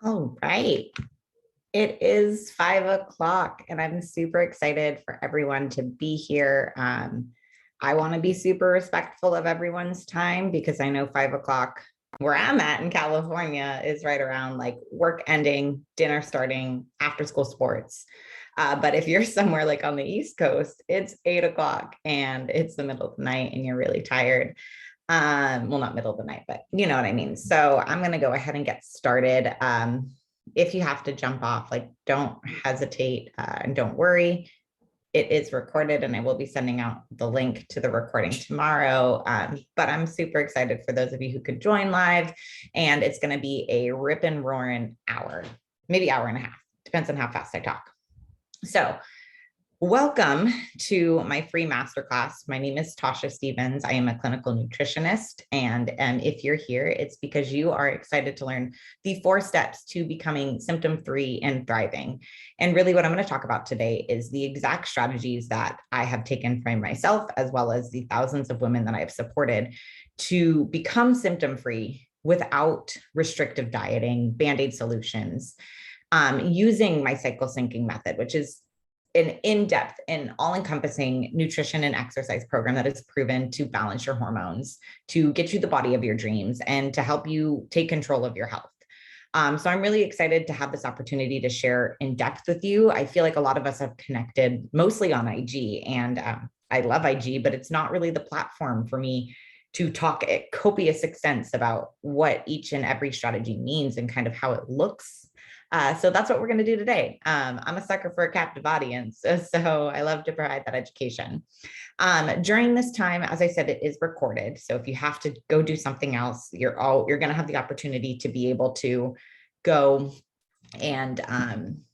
All right. It is 5 o'clock, and I'm super excited for everyone to be here. I want to be super respectful of everyone's time because I know 5 o'clock, where I'm at in California, is right around like work ending, dinner starting, after school sports. But if you're somewhere like on the East Coast, it's 8 o'clock and it's the middle of the night and you're really tired. Well, not middle of the night, but you know what I mean. So I'm going to go ahead and get started. If you have to jump off, like don't hesitate and don't worry. It is recorded and I will be sending out the link to the recording tomorrow. But I'm super excited for those of you who could join live, and it's going to be a rip and roaring hour, maybe hour and a half, depends on how fast I talk. So welcome to my free masterclass. My name is Tasha Stevens. I am a clinical nutritionist. And if you're here, it's because you are excited to learn the 4 steps to becoming symptom-free and thriving. And really what I'm going to talk about today is the exact strategies that I have taken from myself, as well as the thousands of women that I have supported to become symptom-free without restrictive dieting, Band-Aid solutions, using my cycle syncing method, which is an in-depth and all-encompassing nutrition and exercise program that is proven to balance your hormones, to get you the body of your dreams, and to help you take control of your health. So I'm really excited to have this opportunity to share in depth with you. I feel like a lot of us have connected mostly on IG, and I love IG, but it's not really the platform for me to talk at copious extents about what each and every strategy means and kind of how it looks. So that's what we're going to do today. I'm a sucker for a captive audience, so I love to provide that education. During this time, as I said, it is recorded. So if you have to go do something else, you're going to have the opportunity to be able to go and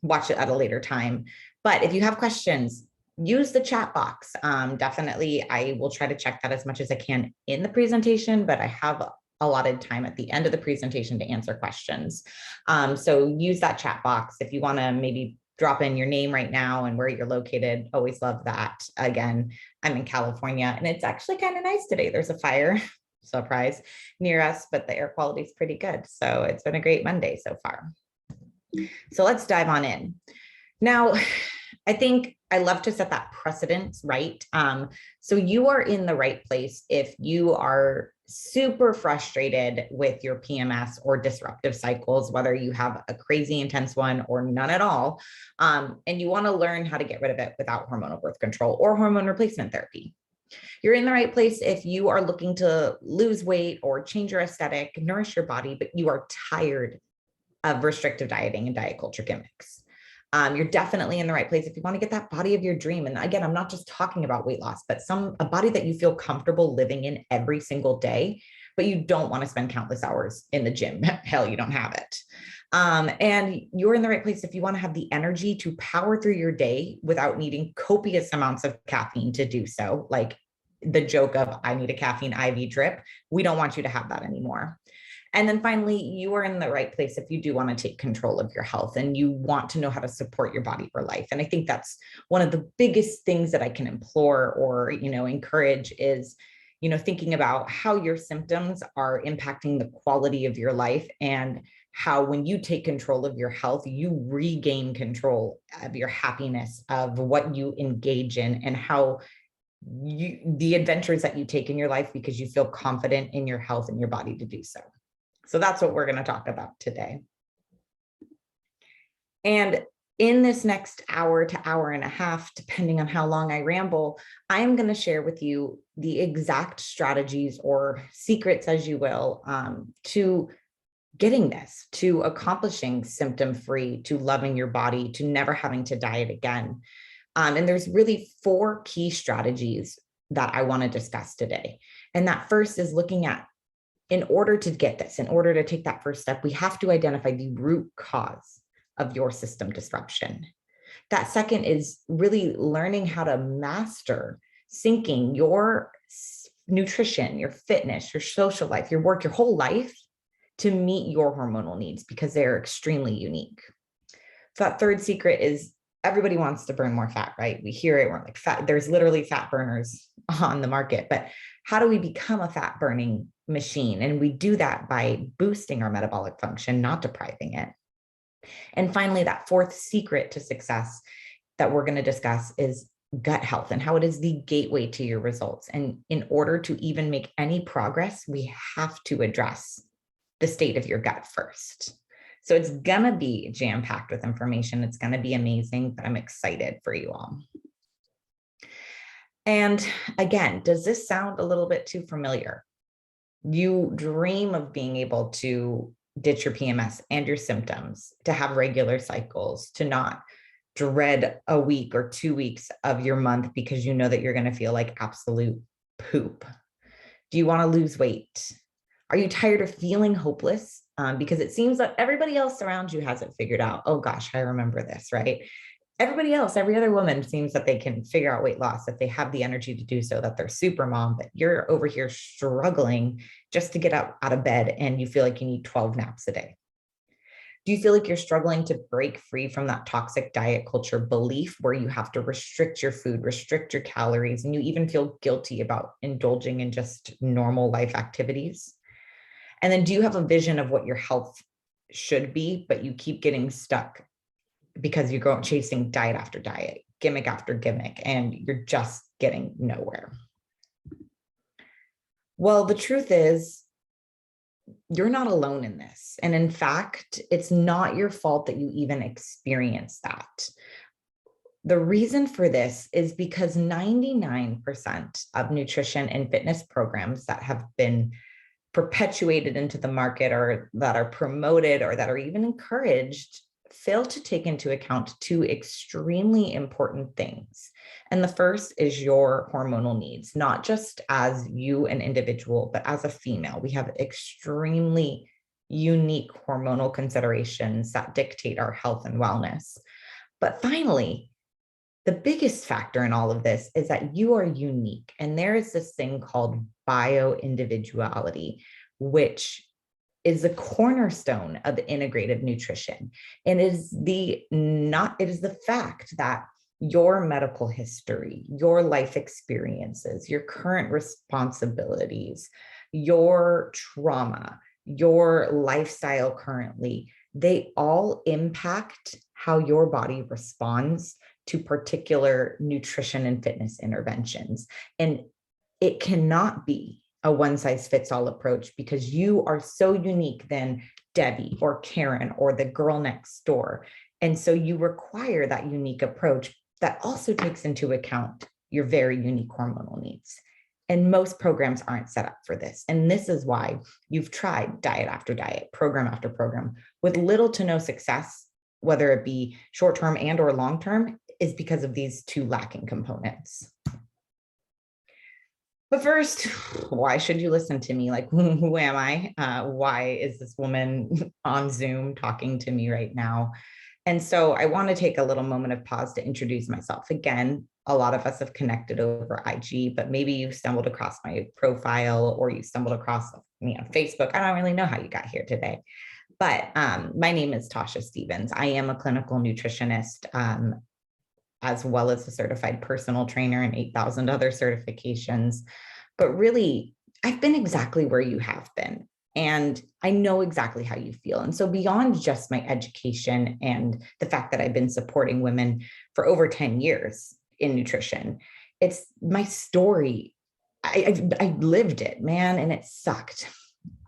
watch it at a later time. But if you have questions, use the chat box. Definitely, I will try to check that as much as I can in the presentation, but I have allotted time at the end of the presentation to answer questions. So use that chat box. If you want to maybe drop in your name right now and where you're located, always love that. Again, I'm in California and it's actually kind of nice today. There's a fire, surprise, near us, but the air quality is pretty good. So it's been a great Monday so far. So let's dive on in. Now, I think I love to set that precedent, right? So you are in the right place if you are super frustrated with your PMS or disruptive cycles, whether you have a crazy intense one or none at all, and you want to learn how to get rid of it without hormonal birth control or hormone replacement therapy. You're in the right place if you are looking to lose weight or change your aesthetic, nourish your body, but you are tired of restrictive dieting and diet culture gimmicks. You're definitely in the right place if you want to get that body of your dream. And again, I'm not just talking about weight loss, but a body that you feel comfortable living in every single day, but you don't want to spend countless hours in the gym. Hell, you don't have it. And you're in the right place if you want to have the energy to power through your day without needing copious amounts of caffeine to do so. Like the joke of, I need a caffeine IV drip. We don't want you to have that anymore. And then finally, you are in the right place if you do want to take control of your health and you want to know how to support your body for life. And I think that's one of the biggest things that I can implore or, encourage is, thinking about how your symptoms are impacting the quality of your life, and how when you take control of your health, you regain control of your happiness, of what you engage in, and how the adventures that you take in your life because you feel confident in your health and your body to do so. So that's what we're going to talk about today. And in this next hour to hour and a half, depending on how long I ramble, I am going to share with you the exact strategies or secrets, as you will, to getting this, to accomplishing symptom-free, to loving your body, to never having to diet again. And there's really 4 key strategies that I want to discuss today. And that first is looking at, in order to get this, in order to take that first step, we have to identify the root cause of your system disruption. That second is really learning how to master syncing your nutrition, your fitness, your social life, your work, your whole life to meet your hormonal needs because they're extremely unique. So that third secret is everybody wants to burn more fat, right? We hear it, we're like fat. There's literally fat burners on the market, but how do we become a fat burning machine? And we do that by boosting our metabolic function, not depriving it. And finally, that fourth secret to success that we're going to discuss is gut health and how it is the gateway to your results. And in order to even make any progress, we have to address the state of your gut first. So it's going to be jam-packed with information. It's going to be amazing, but I'm excited for you all. And again, does this sound a little bit too familiar? You dream of being able to ditch your PMS and your symptoms, to have regular cycles, to not dread a week or 2 weeks of your month because you know that you're going to feel like absolute poop. Do you want to lose weight? Are you tired of feeling hopeless? Because it seems that everybody else around you has it figured out. Oh gosh, I remember this, right? Everybody else, every other woman seems that they can figure out weight loss, that they have the energy to do so, that they're super mom, but you're over here struggling just to get out of bed and you feel like you need 12 naps a day. Do you feel like you're struggling to break free from that toxic diet culture belief where you have to restrict your food, restrict your calories, and you even feel guilty about indulging in just normal life activities? And then do you have a vision of what your health should be, but you keep getting stuck because you're going chasing diet after diet, gimmick after gimmick, and you're just getting nowhere? Well, the truth is, you're not alone in this. And in fact, it's not your fault that you even experience that. The reason for this is because 99% of nutrition and fitness programs that have been perpetuated into the market or that are promoted or that are even encouraged fail to take into account two extremely important things. And the first is your hormonal needs, not just as you, an individual, but as a female. We have extremely unique hormonal considerations that dictate our health and wellness. But finally, the biggest factor in all of this is that you are unique. And there is this thing called bio-individuality, which is the cornerstone of integrative nutrition. And it is the fact that your medical history, your life experiences, your current responsibilities, your trauma, your lifestyle currently, they all impact how your body responds to particular nutrition and fitness interventions. And it cannot be a one-size-fits-all approach because you are so unique than Debbie or Karen or the girl next door. And so you require that unique approach that also takes into account your very unique hormonal needs. And most programs aren't set up for this. And this is why you've tried diet after diet, program after program, with little to no success, whether it be short-term and or long-term, is because of these two lacking components. But first, why should you listen to me? Like, who am I? Why is this woman on Zoom talking to me right now? And so I want to take a little moment of pause to introduce myself. Again, a lot of us have connected over IG, but maybe you stumbled across my profile or you stumbled across me on Facebook. I don't really know how you got here today. But my name is Tasha Stevens. I am a clinical nutritionist, as well as a certified personal trainer and 8,000 other certifications. But really, I've been exactly where you have been. And I know exactly how you feel. And so beyond just my education and the fact that I've been supporting women for over 10 years in nutrition, it's my story. I lived it, man, and it sucked.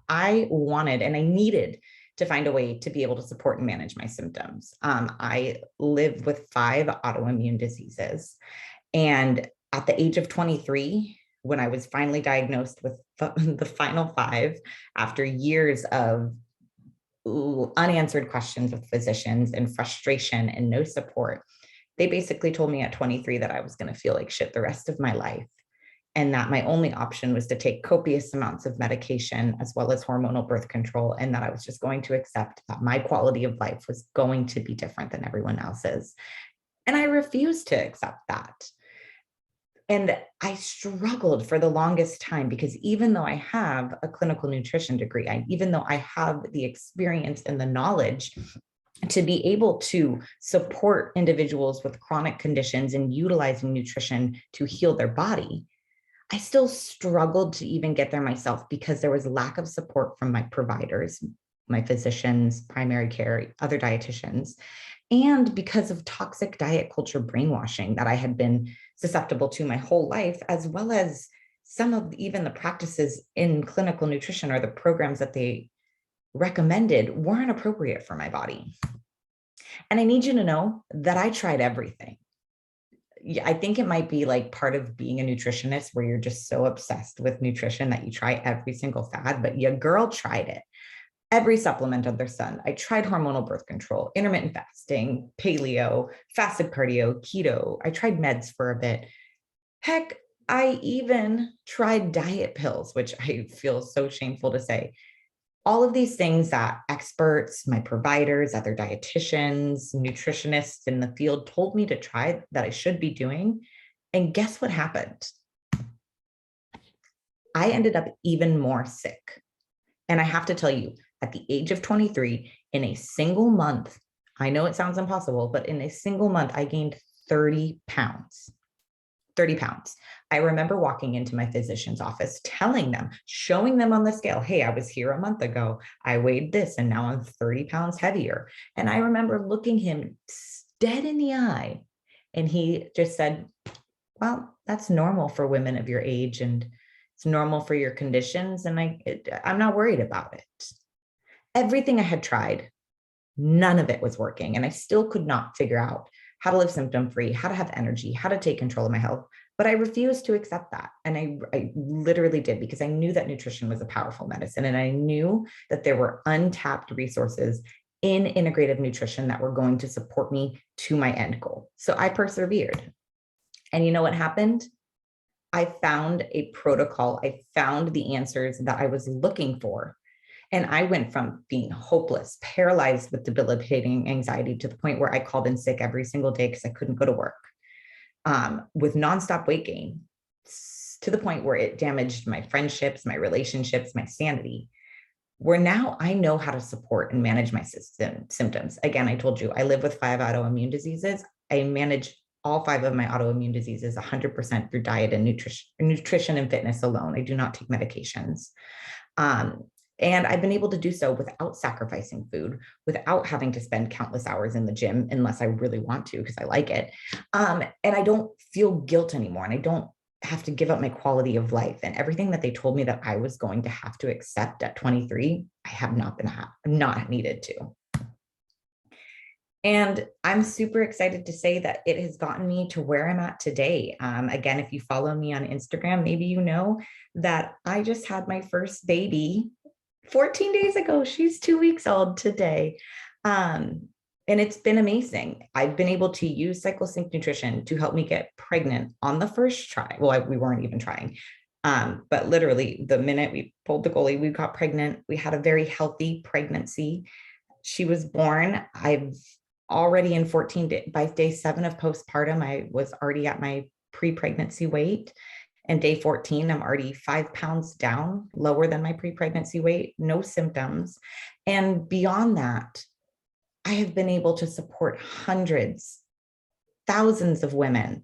I wanted and I needed to find a way to be able to support and manage my symptoms. I live with 5 autoimmune diseases. And at the age of 23, when I was finally diagnosed with the final 5, after years of unanswered questions with physicians and frustration and no support, they basically told me at 23 that I was going to feel like shit the rest of my life. And that my only option was to take copious amounts of medication as well as hormonal birth control, and that I was just going to accept that my quality of life was going to be different than everyone else's. And I refused to accept that. And I struggled for the longest time because even though I have a clinical nutrition degree, even though I have the experience and the knowledge to be able to support individuals with chronic conditions and utilizing nutrition to heal their body, I still struggled to even get there myself because there was lack of support from my providers, my physicians, primary care, other dietitians, and because of toxic diet culture brainwashing that I had been susceptible to my whole life, as well as some of even the practices in clinical nutrition or the programs that they recommended weren't appropriate for my body. And I need you to know that I tried everything. I think it might be like part of being a nutritionist where you're just so obsessed with nutrition that you try every single fad, but your girl tried it. Every supplement under the sun. I tried hormonal birth control, intermittent fasting, paleo, fasted cardio, keto. I tried meds for a bit. Heck, I even tried diet pills, which I feel so shameful to say. All of these things that experts, my providers, other dietitians, nutritionists in the field told me to try that I should be doing. And guess what happened? I ended up even more sick. And I have to tell you, at the age of 23, in a single month, I know it sounds impossible, but in a single month, I gained 30 pounds. 30 pounds. I remember walking into my physician's office, telling them, showing them on the scale, hey, I was here a month ago. I weighed this and now I'm 30 pounds heavier. And I remember looking him dead in the eye. And he just said, well, that's normal for women of your age and it's normal for your conditions. And I'm not worried about it. Everything I had tried, none of it was working. And I still could not figure out how to live symptom-free, how to have energy, how to take control of my health. But I refused to accept that. And I literally did, because I knew that nutrition was a powerful medicine. And I knew that there were untapped resources in integrative nutrition that were going to support me to my end goal. So I persevered. And you know what happened? I found a protocol. I found the answers that I was looking for. And I went from being hopeless, paralyzed with debilitating anxiety to the point where I called in sick every single day because I couldn't go to work, with nonstop weight gain, to the point where it damaged my friendships, my relationships, my sanity, where now I know how to support and manage my symptoms. Again, I told you, I live with 5 autoimmune diseases. I manage all 5 of my autoimmune diseases 100% through diet and nutrition and fitness alone. I do not take medications. And I've been able to do so without sacrificing food, without having to spend countless hours in the gym, unless I really want to, because I like it. And I don't feel guilt anymore. And I don't have to give up my quality of life. And everything that they told me that I was going to have to accept at 23, I have not needed to. And I'm super excited to say that it has gotten me to where I'm at today. Again, if you follow me on Instagram, maybe you know that I just had my first baby 14 days ago. She's 2 weeks old today. And it's been amazing. I've been able to use CycleSync nutrition to help me get pregnant on the first try. Well, we weren't even trying. But literally the minute we pulled the goalie, we got pregnant. We had a very healthy pregnancy. She was born. I've already in 14 days, by day 7 of postpartum, I was already at my pre-pregnancy weight. And day 14, I'm already 5 pounds down, lower than my pre-pregnancy weight, no symptoms. And beyond that, I have been able to support hundreds, thousands of women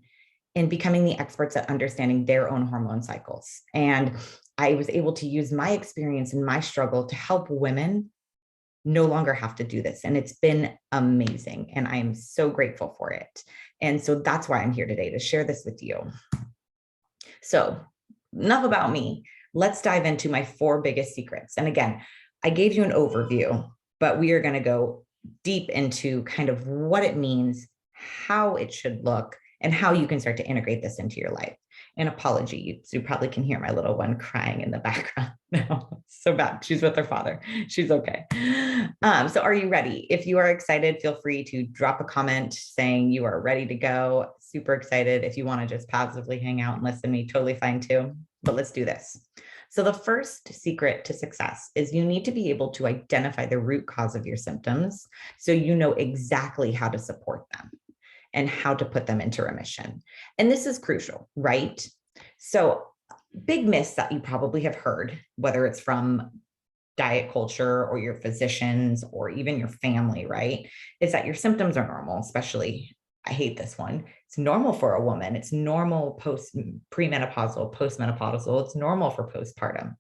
in becoming the experts at understanding their own hormone cycles. And I was able to use my experience and my struggle to help women no longer have to do this. And it's been amazing. And I am so grateful for it. And so that's why I'm here today, to share this with you. So enough about me. Let's dive into my 4 biggest secrets. And again, I gave you an overview, but we are going to go deep into kind of what it means, how it should look, and how you can start to integrate this into your life. And apology, you probably can hear my little one crying in the background now. So bad. She's with her father. She's okay. So are you ready? If you are excited, feel free to drop a comment saying you are ready to go. Super excited. If you want to just passively hang out and listen to me, totally fine too. But let's do this. So the first secret to success is you need to be able to identify the root cause of your symptoms so you know exactly how to support them and how to put them into remission. And this is crucial, right? So big myths that you probably have heard, whether it's from diet culture or your physicians or even your family, right, is that your symptoms are normal, especially, I hate this one. It's normal for a woman. It's normal premenopausal, postmenopausal. It's normal for postpartum.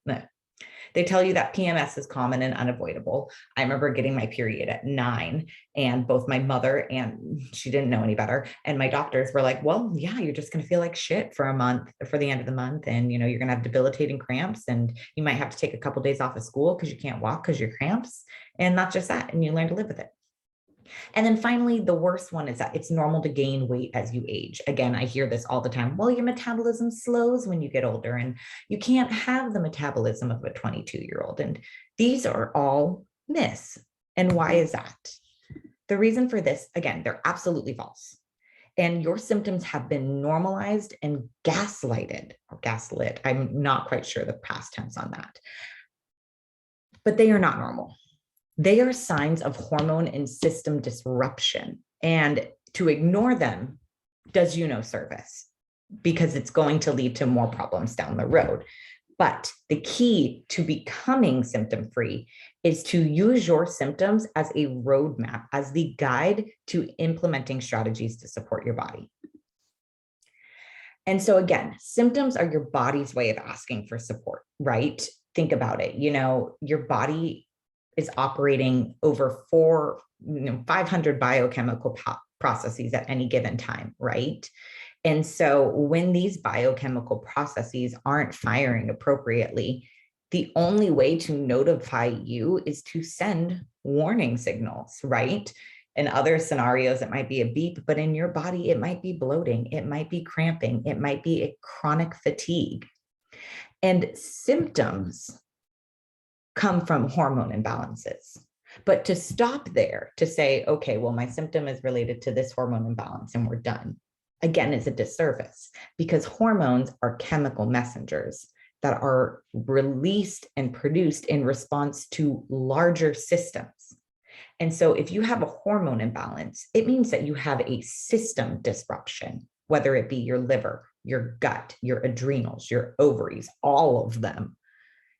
They tell you that PMS is common and unavoidable. I remember getting my period at 9, and both my mother, and she didn't know any better, and my doctors were like, well, yeah, you're just going to feel like shit for a month, for the end of the month. And, you're going to have debilitating cramps, and you might have to take a couple of days off of school because you can't walk because your cramps. And not just that, and you learn to live with it. And then finally, the worst one is that it's normal to gain weight as you age. Again, I hear this all the time. Well, your metabolism slows when you get older, and you can't have the metabolism of a 22-year-old. And these are all myths. And why is that? The reason for this, again, they're absolutely false. And your symptoms have been normalized and gaslighted or gaslit. I'm not quite sure the past tense on that. But they are not normal. They are signs of hormone and system disruption. And to ignore them does you no service, because it's going to lead to more problems down the road. But the key to becoming symptom-free is to use your symptoms as a roadmap, as the guide to implementing strategies to support your body. And so again, symptoms are your body's way of asking for support, right? Think about it. Your body is operating over 500 biochemical processes at any given time, right? And so when these biochemical processes aren't firing appropriately, the only way to notify you is to send warning signals, right? In other scenarios, it might be a beep, but in your body, it might be bloating, it might be cramping, it might be a chronic fatigue. And symptoms come from hormone imbalances. But to stop there, to say, okay, well, my symptom is related to this hormone imbalance and we're done, again, is a disservice, because hormones are chemical messengers that are released and produced in response to larger systems. And so if you have a hormone imbalance, it means that you have a system disruption, whether it be your liver, your gut, your adrenals, your ovaries, all of them.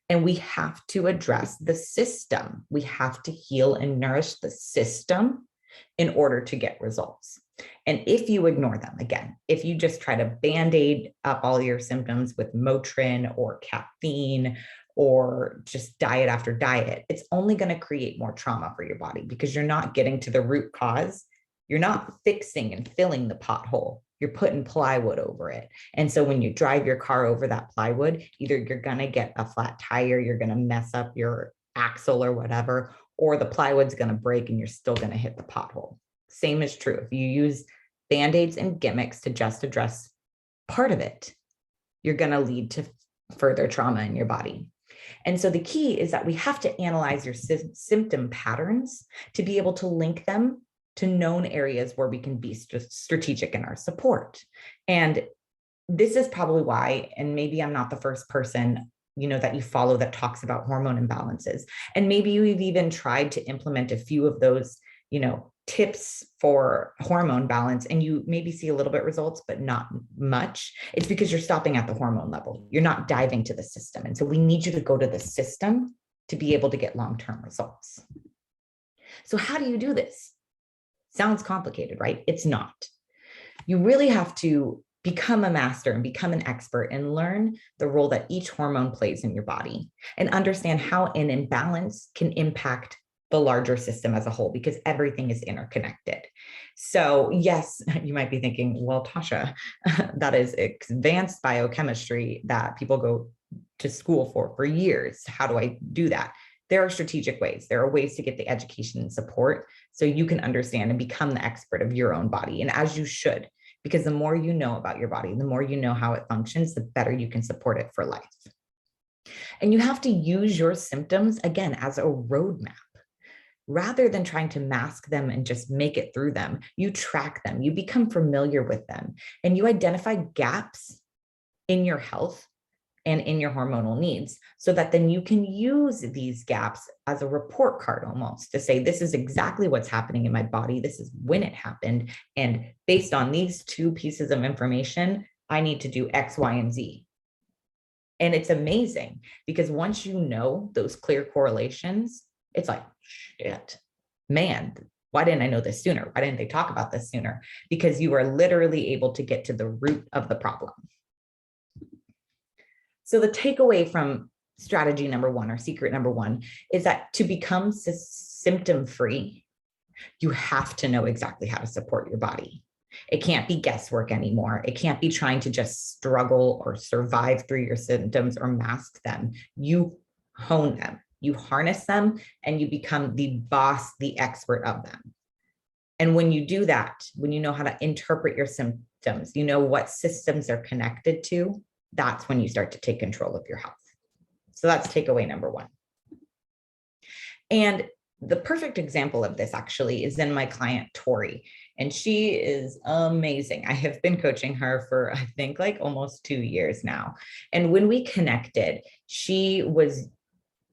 And we have to address the system. We have to heal and nourish the system in order to get results. And if you ignore them, again, if you just try to Band-Aid up all your symptoms with Motrin or caffeine or just diet after diet, it's only going to create more trauma for your body, because you're not getting to the root cause. You're not fixing and filling the pothole. You're putting plywood over it. And so when you drive your car over that plywood, either you're going to get a flat tire, you're going to mess up your axle or whatever, or the plywood's going to break and you're still going to hit the pothole. Same is true. If you use Band-Aids and gimmicks to just address part of it, you're going to lead to further trauma in your body. And so the key is that we have to analyze your symptom patterns to be able to link them to known areas where we can be strategic in our support. And this is probably why, and maybe I'm not the first person, that you follow that talks about hormone imbalances. And maybe you've even tried to implement a few of those, tips for hormone balance, and you maybe see a little bit results, but not much. It's because you're stopping at the hormone level. You're not diving to the system. And so we need you to go to the system to be able to get long-term results. So how do you do this? Sounds complicated, right? It's not. You really have to become a master and become an expert and learn the role that each hormone plays in your body, and understand how an imbalance can impact the larger system as a whole, because everything is interconnected. So yes, you might be thinking, well, Tasha, that is advanced biochemistry that people go to school for years. How do I do that? There are strategic ways. There are ways to get the education and support so you can understand and become the expert of your own body. And as you should, because the more you know about your body, the more you know how it functions, the better you can support it for life. And you have to use your symptoms, again, as a roadmap. Rather than trying to mask them and just make it through them, you track them, you become familiar with them, and you identify gaps in your health and in your hormonal needs, so that then you can use these gaps as a report card almost to say, this is exactly what's happening in my body. This is when it happened. And based on these two pieces of information, I need to do X, Y, and Z. And it's amazing, because once you know those clear correlations, it's like, shit, man, why didn't I know this sooner? Why didn't they talk about this sooner? Because you are literally able to get to the root of the problem. So the takeaway from strategy number one, or secret number one, is that to become symptom-free, you have to know exactly how to support your body. It can't be guesswork anymore. It can't be trying to just struggle or survive through your symptoms or mask them. You hone them, you harness them, and you become the boss, the expert of them. And when you do that, when you know how to interpret your symptoms, you know what systems they're connected to, that's when you start to take control of your health. So that's takeaway number one. And the perfect example of this actually is in my client, Tori, and she is amazing. I have been coaching her for, I think, like almost 2 years now. And when we connected, she was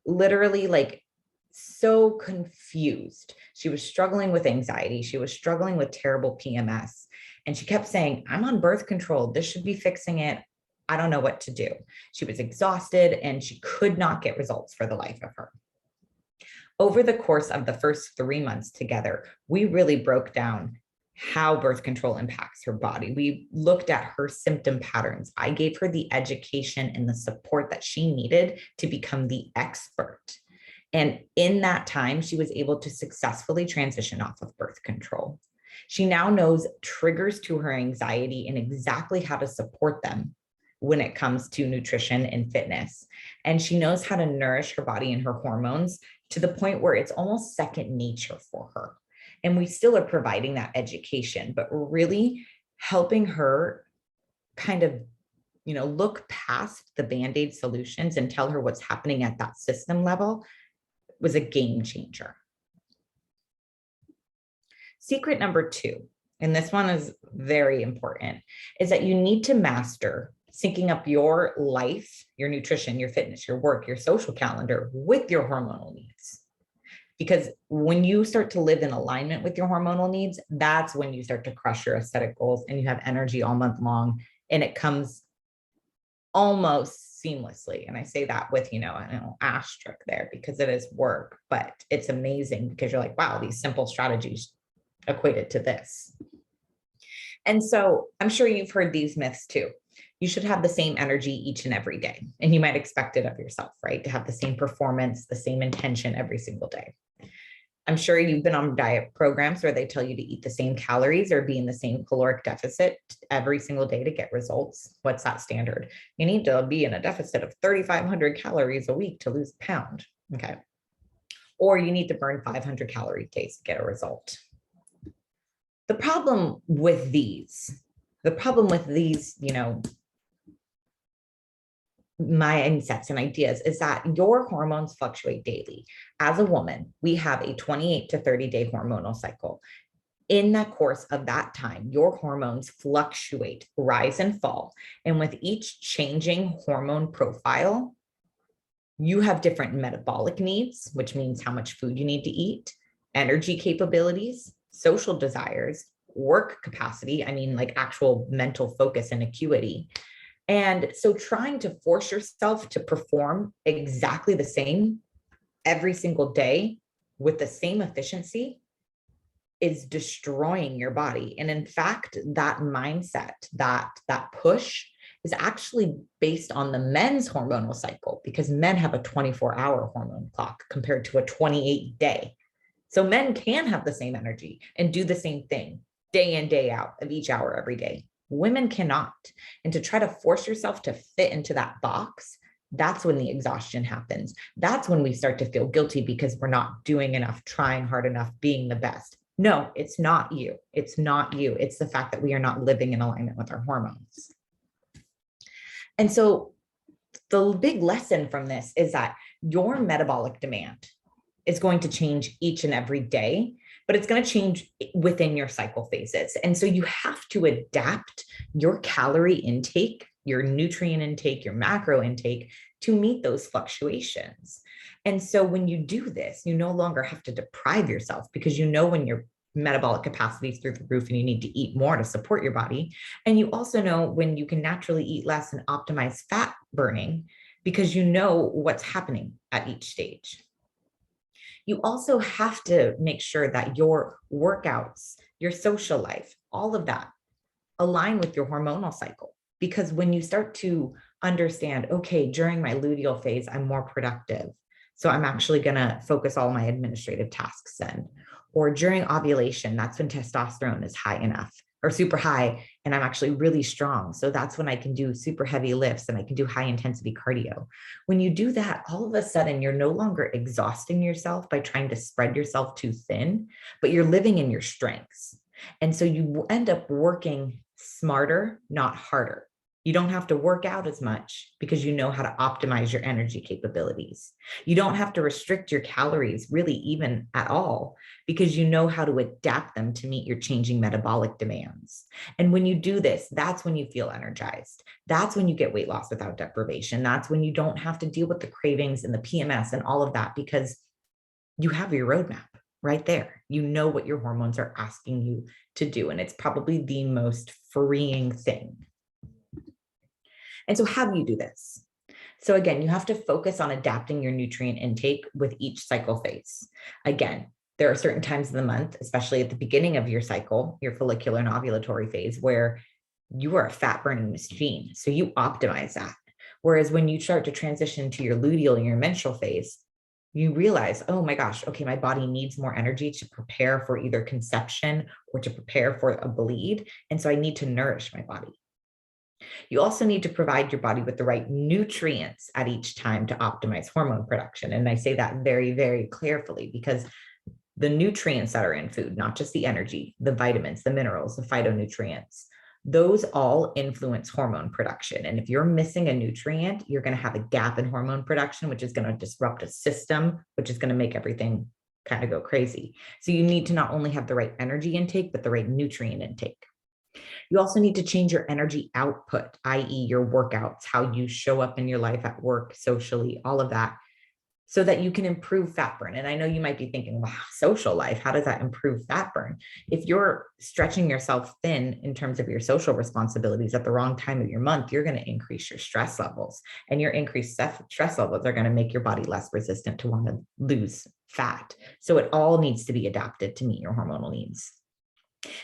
literally like so confused. She was struggling with anxiety. She was struggling with terrible PMS. And she kept saying, I'm on birth control. This should be fixing it. I don't know what to do. She was exhausted and she could not get results for the life of her. Over the course of the first 3 months together, we really broke down how birth control impacts her body. We looked at her symptom patterns. I gave her the education and the support that she needed to become the expert. And in that time, she was able to successfully transition off of birth control. She now knows triggers to her anxiety and exactly how to support them when it comes to nutrition and fitness. And she knows how to nourish her body and her hormones to the point where it's almost second nature for her. And we still are providing that education, but really helping her kind of, look past the Band-Aid solutions and tell her what's happening at that system level was a game changer. Secret number two, and this one is very important, is that you need to master syncing up your life, your nutrition, your fitness, your work, your social calendar with your hormonal needs. Because when you start to live in alignment with your hormonal needs, that's when you start to crush your aesthetic goals and you have energy all month long, and it comes almost seamlessly. And I say that with, an asterisk there because it is work, but it's amazing because you're like, wow, these simple strategies equated to this. And so I'm sure you've heard these myths too. You should have the same energy each and every day. And you might expect it of yourself, right? To have the same performance, the same intention every single day. I'm sure you've been on diet programs where they tell you to eat the same calories or be in the same caloric deficit every single day to get results. What's that standard? You need to be in a deficit of 3,500 calories a week to lose a pound. Okay. Or you need to burn 500 calorie days to get a result. The problem with these, mindsets and ideas is that your hormones fluctuate daily. As a woman, we have a 28 to 30-day hormonal cycle. In the course of that time, your hormones fluctuate, rise and fall. And with each changing hormone profile, you have different metabolic needs, which means how much food you need to eat, energy capabilities, social desires, work capacity, like actual mental focus and acuity. And so trying to force yourself to perform exactly the same every single day with the same efficiency is destroying your body. And in fact, that mindset, that push is actually based on the men's hormonal cycle, because men have a 24-hour hormone clock compared to a 28-day. So men can have the same energy and do the same thing day in, day out of each hour every day. Women cannot. And to try to force yourself to fit into that box, that's when the exhaustion happens. That's when we start to feel guilty because we're not doing enough, trying hard enough, being the best. No, it's not you. It's not you. It's the fact that we are not living in alignment with our hormones. And so the big lesson from this is that your metabolic demand is going to change each and every day, but it's going to change within your cycle phases. And so you have to adapt your calorie intake, your nutrient intake, your macro intake to meet those fluctuations. And so when you do this, you no longer have to deprive yourself because you know when your metabolic capacity is through the roof and you need to eat more to support your body. And you also know when you can naturally eat less and optimize fat burning because you know what's happening at each stage. You also have to make sure that your workouts, your social life, all of that align with your hormonal cycle. Because when you start to understand, okay, during my luteal phase, I'm more productive. So I'm actually going to focus all my administrative tasks then. Or during ovulation, that's when testosterone is high enough or super high, and I'm actually really strong. So that's when I can do super heavy lifts and I can do high intensity cardio. When you do that, all of a sudden, you're no longer exhausting yourself by trying to spread yourself too thin, but you're living in your strengths. And so you end up working smarter, not harder. You don't have to work out as much because you know how to optimize your energy capabilities. You don't have to restrict your calories really even at all because you know how to adapt them to meet your changing metabolic demands. And when you do this, that's when you feel energized. That's when you get weight loss without deprivation. That's when you don't have to deal with the cravings and the PMS and all of that because you have your roadmap right there. You know what your hormones are asking you to do. And it's probably the most freeing thing. And so how do you do this? So again, you have to focus on adapting your nutrient intake with each cycle phase. Again, there are certain times of the month, especially at the beginning of your cycle, your follicular and ovulatory phase, where you are a fat burning machine. So you optimize that. Whereas when you start to transition to your luteal and your menstrual phase, you realize, oh my gosh, okay, my body needs more energy to prepare for either conception or to prepare for a bleed. And so I need to nourish my body. You also need to provide your body with the right nutrients at each time to optimize hormone production. And I say that very, very carefully because the nutrients that are in food, not just the energy, the vitamins, the minerals, the phytonutrients, those all influence hormone production. And if you're missing a nutrient, you're going to have a gap in hormone production, which is going to disrupt a system, which is going to make everything kind of go crazy. So you need to not only have the right energy intake, but the right nutrient intake. You also need to change your energy output, i.e. your workouts, how you show up in your life at work, socially, all of that, so that you can improve fat burn. And I know you might be thinking, wow, social life, how does that improve fat burn? If you're stretching yourself thin in terms of your social responsibilities at the wrong time of your month, you're going to increase your stress levels. And your increased stress levels are going to make your body less resistant to want to lose fat. So it all needs to be adapted to meet your hormonal needs.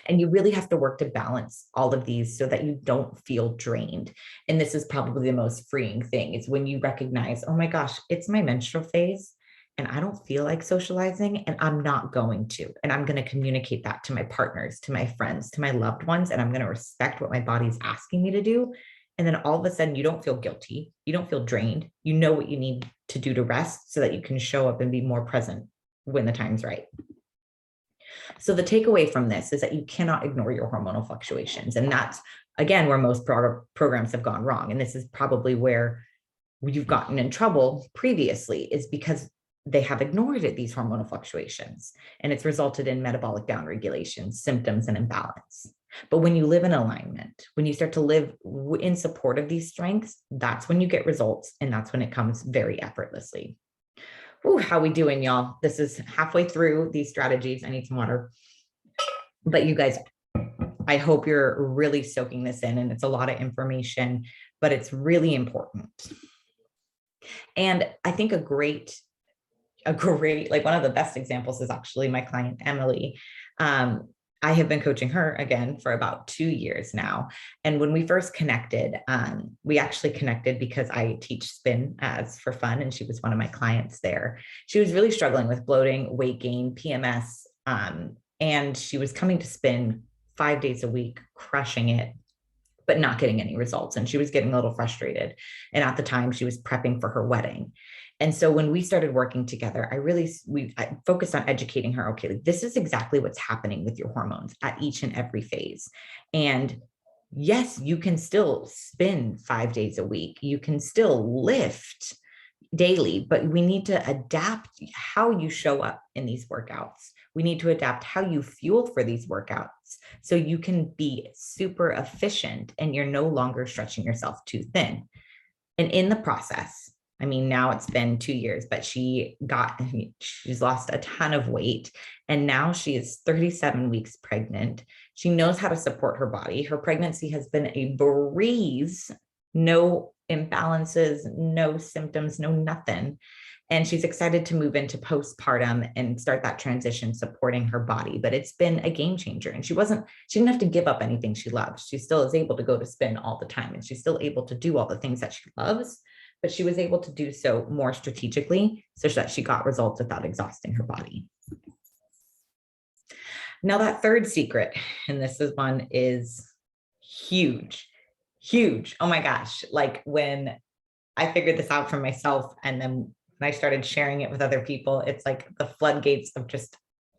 And you really have to work to balance all of these so that you don't feel drained. And this is probably the most freeing thing is when you recognize, oh my gosh, it's my menstrual phase and I don't feel like socializing and I'm not going to. And I'm going to communicate that to my partners, to my friends, to my loved ones. And I'm going to respect what my body's asking me to do. And then all of a sudden you don't feel guilty. You don't feel drained. You know what you need to do to rest so that you can show up and be more present when the time's right. So the takeaway from this is that you cannot ignore your hormonal fluctuations. And that's, again, where most programs have gone wrong. And this is probably where you've gotten in trouble previously is because they have ignored it, these hormonal fluctuations. And it's resulted in metabolic downregulation, symptoms, and imbalance. But when you live in alignment, when you start to live in support of these strengths, that's when you get results. And that's when it comes very effortlessly. Ooh, how we doing, y'all? This is halfway through these strategies. I need some water. But you guys, I hope you're really soaking this in, and it's a lot of information, but it's really important. And I think a great, like one of the best examples is actually my client, Emily. I have been coaching her again for about 2 years now. And when we first connected, we actually connected because I teach spin as for fun. And she was one of my clients there. She was really struggling with bloating, weight gain, PMS. And she was coming to spin 5 days a week, crushing it, but not getting any results. And she was getting a little frustrated. And at the time she was prepping for her wedding. And so when we started working together, I focused on educating her. Okay, like this is exactly what's happening with your hormones at each and every phase. And yes, you can still spin 5 days a week. You can still lift daily, but we need to adapt how you show up in these workouts. We need to adapt how you fuel for these workouts so you can be super efficient and you're no longer stretching yourself too thin. And in the process, I mean, now it's been 2 years, but she's lost a ton of weight. And now she is 37 weeks pregnant. She knows how to support her body. Her pregnancy has been a breeze, no imbalances, no symptoms, no nothing. And she's excited to move into postpartum and start that transition supporting her body. But it's been a game changer. And she didn't have to give up anything she loved. She still is able to go to spin all the time. And she's still able to do all the things that she loves, but she was able to do so more strategically so that she got results without exhausting her body. Now that third secret, and this is one is huge, huge. Oh my gosh. Like when I figured this out for myself and then when I started sharing it with other people, it's like the floodgates of just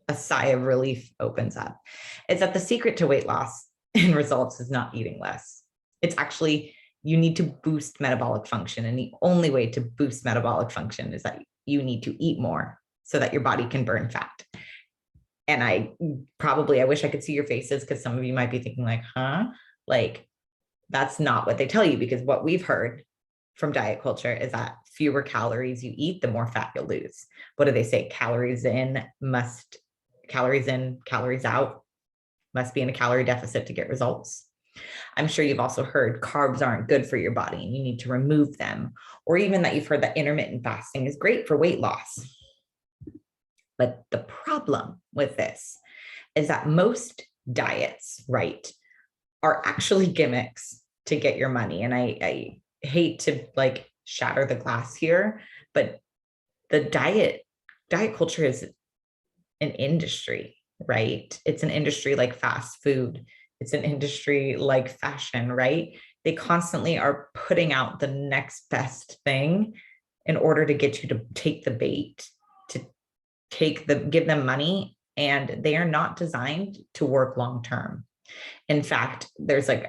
a sigh of relief opens up. It's that the secret to weight loss and results is not eating less. It's actually, you need to boost metabolic function. And the only way to boost metabolic function is that you need to eat more so that your body can burn fat. And I wish I could see your faces because some of you might be thinking like, huh? Like, that's not what they tell you, because what we've heard from diet culture is that fewer calories you eat, the more fat you'll lose. What do they say? Calories in, calories out, must be in a calorie deficit to get results. I'm sure you've also heard carbs aren't good for your body and you need to remove them, or even that you've heard that intermittent fasting is great for weight loss. But the problem with this is that most diets, right, are actually gimmicks to get your money. And I hate to like shatter the glass here, but the diet culture is an industry, right? It's an industry like fast food. It's an industry like fashion, right? They constantly are putting out the next best thing in order to get you to take the bait, to give them money, and they are not designed to work long-term. In fact,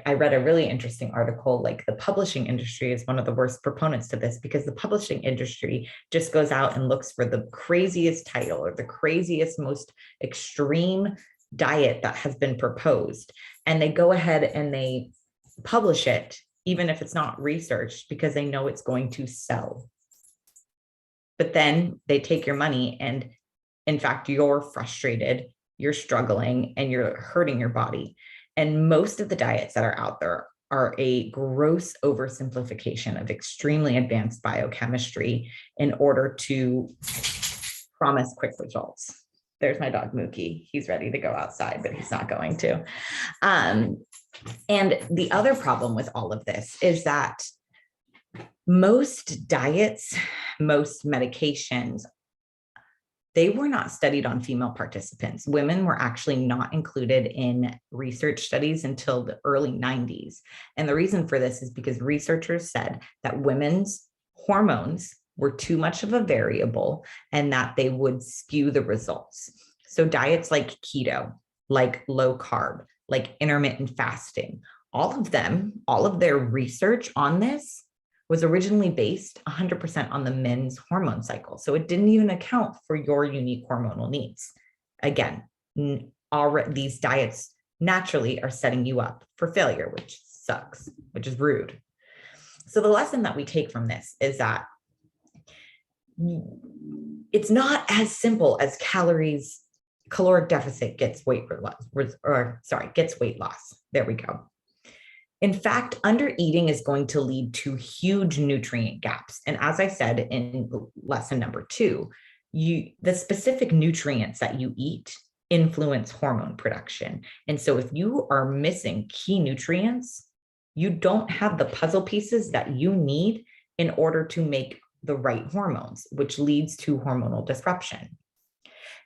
I read a really interesting article, like the publishing industry is one of the worst proponents to this, because the publishing industry just goes out and looks for the craziest title or the craziest, most extreme diet that has been proposed. And they go ahead and they publish it, even if it's not researched, because they know it's going to sell. But then they take your money and in fact, you're frustrated, you're struggling, and you're hurting your body. And most of the diets that are out there are a gross oversimplification of extremely advanced biochemistry in order to promise quick results. There's my dog Mookie. He's ready to go outside, but he's not going to. And the other problem with all of this is that most diets, most medications, they were not studied on female participants. Women were actually not included in research studies until the early 90s. And the reason for this is because researchers said that women's hormones were too much of a variable and that they would skew the results. So diets like keto, like low carb, like intermittent fasting, all of their research on this was originally based 100% on the men's hormone cycle. So it didn't even account for your unique hormonal needs. Again, these diets naturally are setting you up for failure, which sucks, which is rude. So the lesson that we take from this is that it's not as simple as caloric deficit gets weight loss. There we go. In fact, under eating is going to lead to huge nutrient gaps. And as I said in lesson number 2, the specific nutrients that you eat influence hormone production. And so if you are missing key nutrients, you don't have the puzzle pieces that you need in order to make the right hormones, which leads to hormonal disruption.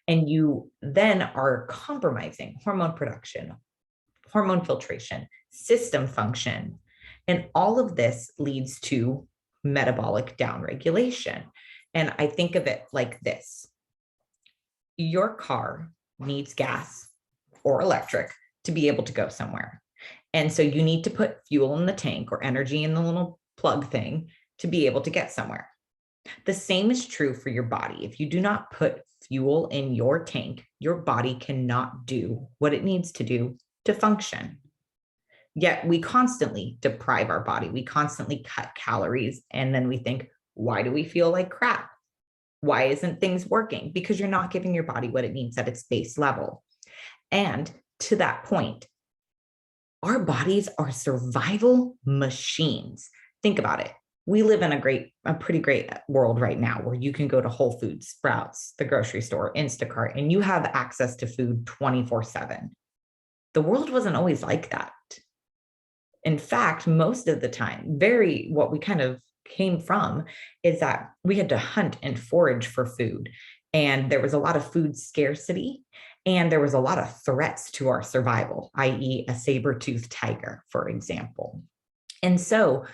And you then are compromising hormone production, hormone filtration, system function. And all of this leads to metabolic downregulation. And I think of it like this. Your car needs gas or electric to be able to go somewhere. And so you need to put fuel in the tank or energy in the little plug thing to be able to get somewhere. The same is true for your body. If you do not put fuel in your tank, your body cannot do what it needs to do to function. Yet we constantly deprive our body. We constantly cut calories. And then we think, why do we feel like crap? Why isn't things working? Because you're not giving your body what it needs at its base level. And to that point, our bodies are survival machines. Think about it. we live in a pretty great world right now where you can go to Whole Foods, Sprouts, the grocery store, Instacart, and you have access to food 24/7. The world wasn't always like that. In fact, most of the time, what we kind of came from is that we had to hunt and forage for food. And there was a lot of food scarcity, and there was a lot of threats to our survival, i.e., a saber-toothed tiger, for example. And so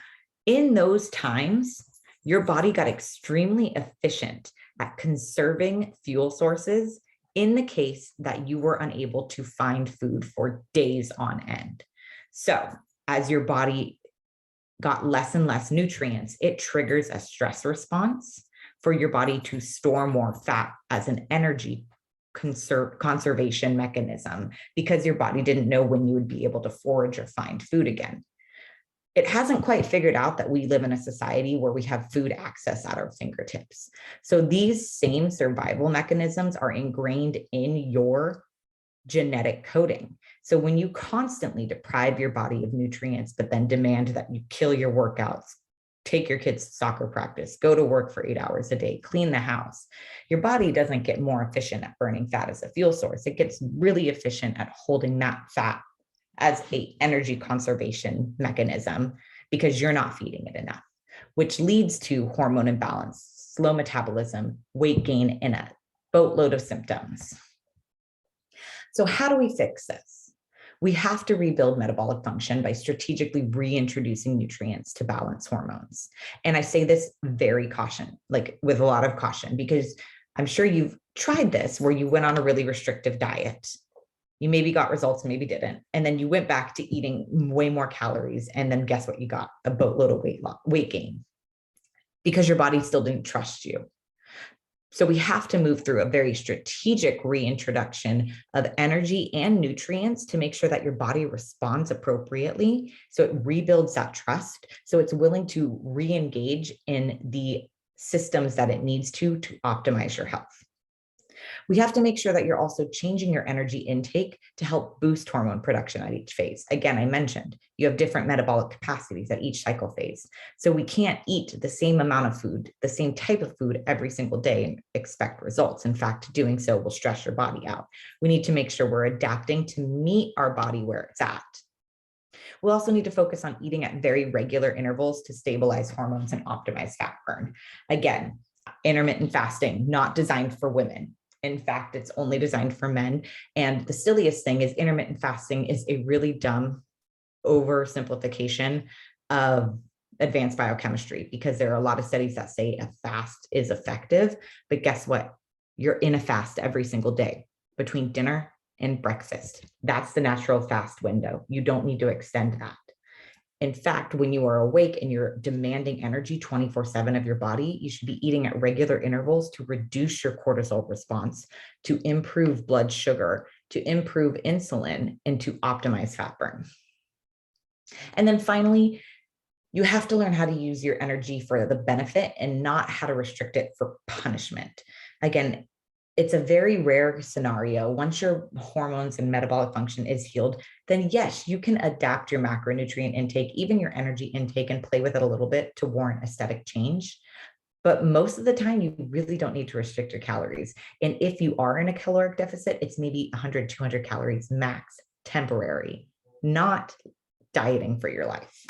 in those times, your body got extremely efficient at conserving fuel sources in the case that you were unable to find food for days on end. So as your body got less and less nutrients, it triggers a stress response for your body to store more fat as an energy conservation mechanism, because your body didn't know when you would be able to forage or find food again. It hasn't quite figured out that we live in a society where we have food access at our fingertips. So these same survival mechanisms are ingrained in your genetic coding. So when you constantly deprive your body of nutrients, but then demand that you kill your workouts, take your kids to soccer practice, go to work for 8 hours a day, clean the house, your body doesn't get more efficient at burning fat as a fuel source. It gets really efficient at holding that fat as an energy conservation mechanism because you're not feeding it enough, which leads to hormone imbalance, slow metabolism, weight gain, and a boatload of symptoms. So how do we fix this? We have to rebuild metabolic function by strategically reintroducing nutrients to balance hormones. And I say this with a lot of caution, because I'm sure you've tried this where you went on a really restrictive diet. You maybe got results, maybe didn't. And then you went back to eating way more calories. And then guess what you got? A boatload of weight gain, because your body still didn't trust you. So we have to move through a very strategic reintroduction of energy and nutrients to make sure that your body responds appropriately. So it rebuilds that trust. So it's willing to re-engage in the systems that it needs to optimize your health. We have to make sure that you're also changing your energy intake to help boost hormone production at each phase. Again, I mentioned you have different metabolic capacities at each cycle phase. So we can't eat the same amount of food, the same type of food every single day and expect results. In fact, doing so will stress your body out. We need to make sure we're adapting to meet our body where it's at. We'll also need to focus on eating at very regular intervals to stabilize hormones and optimize fat burn. Again, intermittent fasting, not designed for women. In fact, it's only designed for men. And the silliest thing is intermittent fasting is a really dumb oversimplification of advanced biochemistry, because there are a lot of studies that say a fast is effective, but guess what? You're in a fast every single day between dinner and breakfast. That's the natural fast window. You don't need to extend that. In fact, when you are awake and you're demanding energy 24/7 of your body, you should be eating at regular intervals to reduce your cortisol response, to improve blood sugar, to improve insulin, and to optimize fat burn. And then finally, you have to learn how to use your energy for the benefit and not how to restrict it for punishment. Again, it's a very rare scenario. Once your hormones and metabolic function is healed, then yes, you can adapt your macronutrient intake, even your energy intake, and play with it a little bit to warrant aesthetic change. But most of the time, you really don't need to restrict your calories. And if you are in a caloric deficit, it's maybe 100, 200 calories max, temporary, not dieting for your life.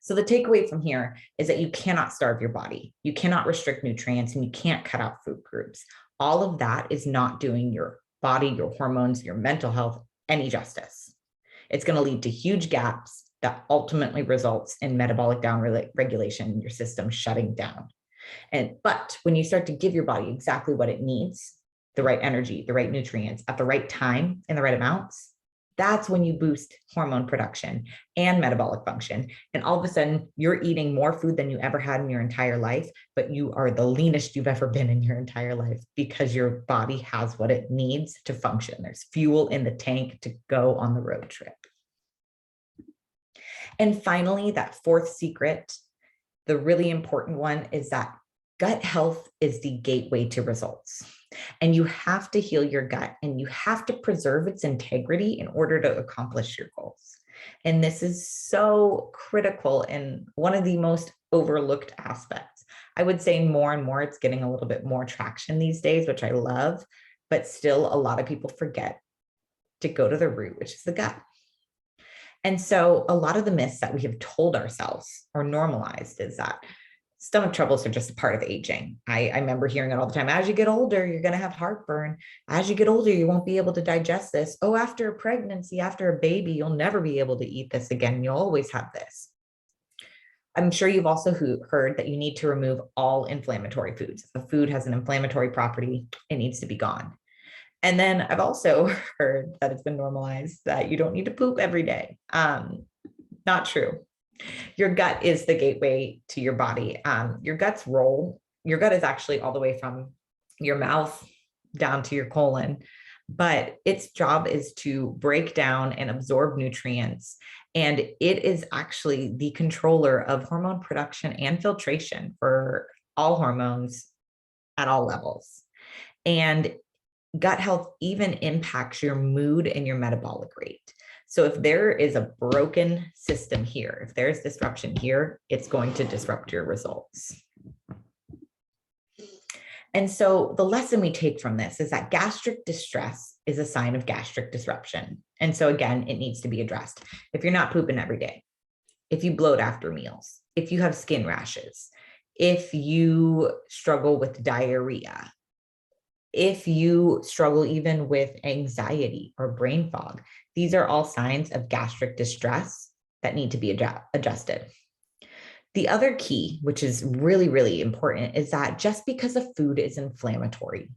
So the takeaway from here is that you cannot starve your body. You cannot restrict nutrients, and you can't cut out food groups. All of that is not doing your body, your hormones, your mental health any justice. It's going to lead to huge gaps that ultimately results in metabolic downregulation, your system shutting down. But when you start to give your body exactly what it needs, the right energy, the right nutrients at the right time in the right amounts, that's when you boost hormone production and metabolic function. And all of a sudden, you're eating more food than you ever had in your entire life, but you are the leanest you've ever been in your entire life because your body has what it needs to function. There's fuel in the tank to go on the road trip. And finally, that fourth secret, the really important one, is that gut health is the gateway to results. And you have to heal your gut, and you have to preserve its integrity in order to accomplish your goals. And this is so critical and one of the most overlooked aspects. I would say more and more it's getting a little bit more traction these days, which I love, but still a lot of people forget to go to the root, which is the gut. And so a lot of the myths that we have told ourselves or normalized is that stomach troubles are just a part of aging. I remember hearing it all the time. As you get older, you're going to have heartburn. As you get older, you won't be able to digest this. Oh, after a pregnancy, after a baby, you'll never be able to eat this again. You'll always have this. I'm sure you've also heard that you need to remove all inflammatory foods. If a food has an inflammatory property, it needs to be gone. And then I've also heard that it's been normalized that you don't need to poop every day. Not true. Your gut is the gateway to your body. Your gut is actually all the way from your mouth down to your colon, but its job is to break down and absorb nutrients. And it is actually the controller of hormone production and filtration for all hormones at all levels. And gut health even impacts your mood and your metabolic rate. So if there is a broken system here, if there's disruption here, it's going to disrupt your results. And so the lesson we take from this is that gastric distress is a sign of gastric disruption. And so again, it needs to be addressed. If you're not pooping every day, if you bloat after meals, if you have skin rashes, if you struggle with diarrhea, if you struggle even with anxiety or brain fog, these are all signs of gastric distress that need to be adjusted. The other key, which is really, really important, is that just because a food is inflammatory,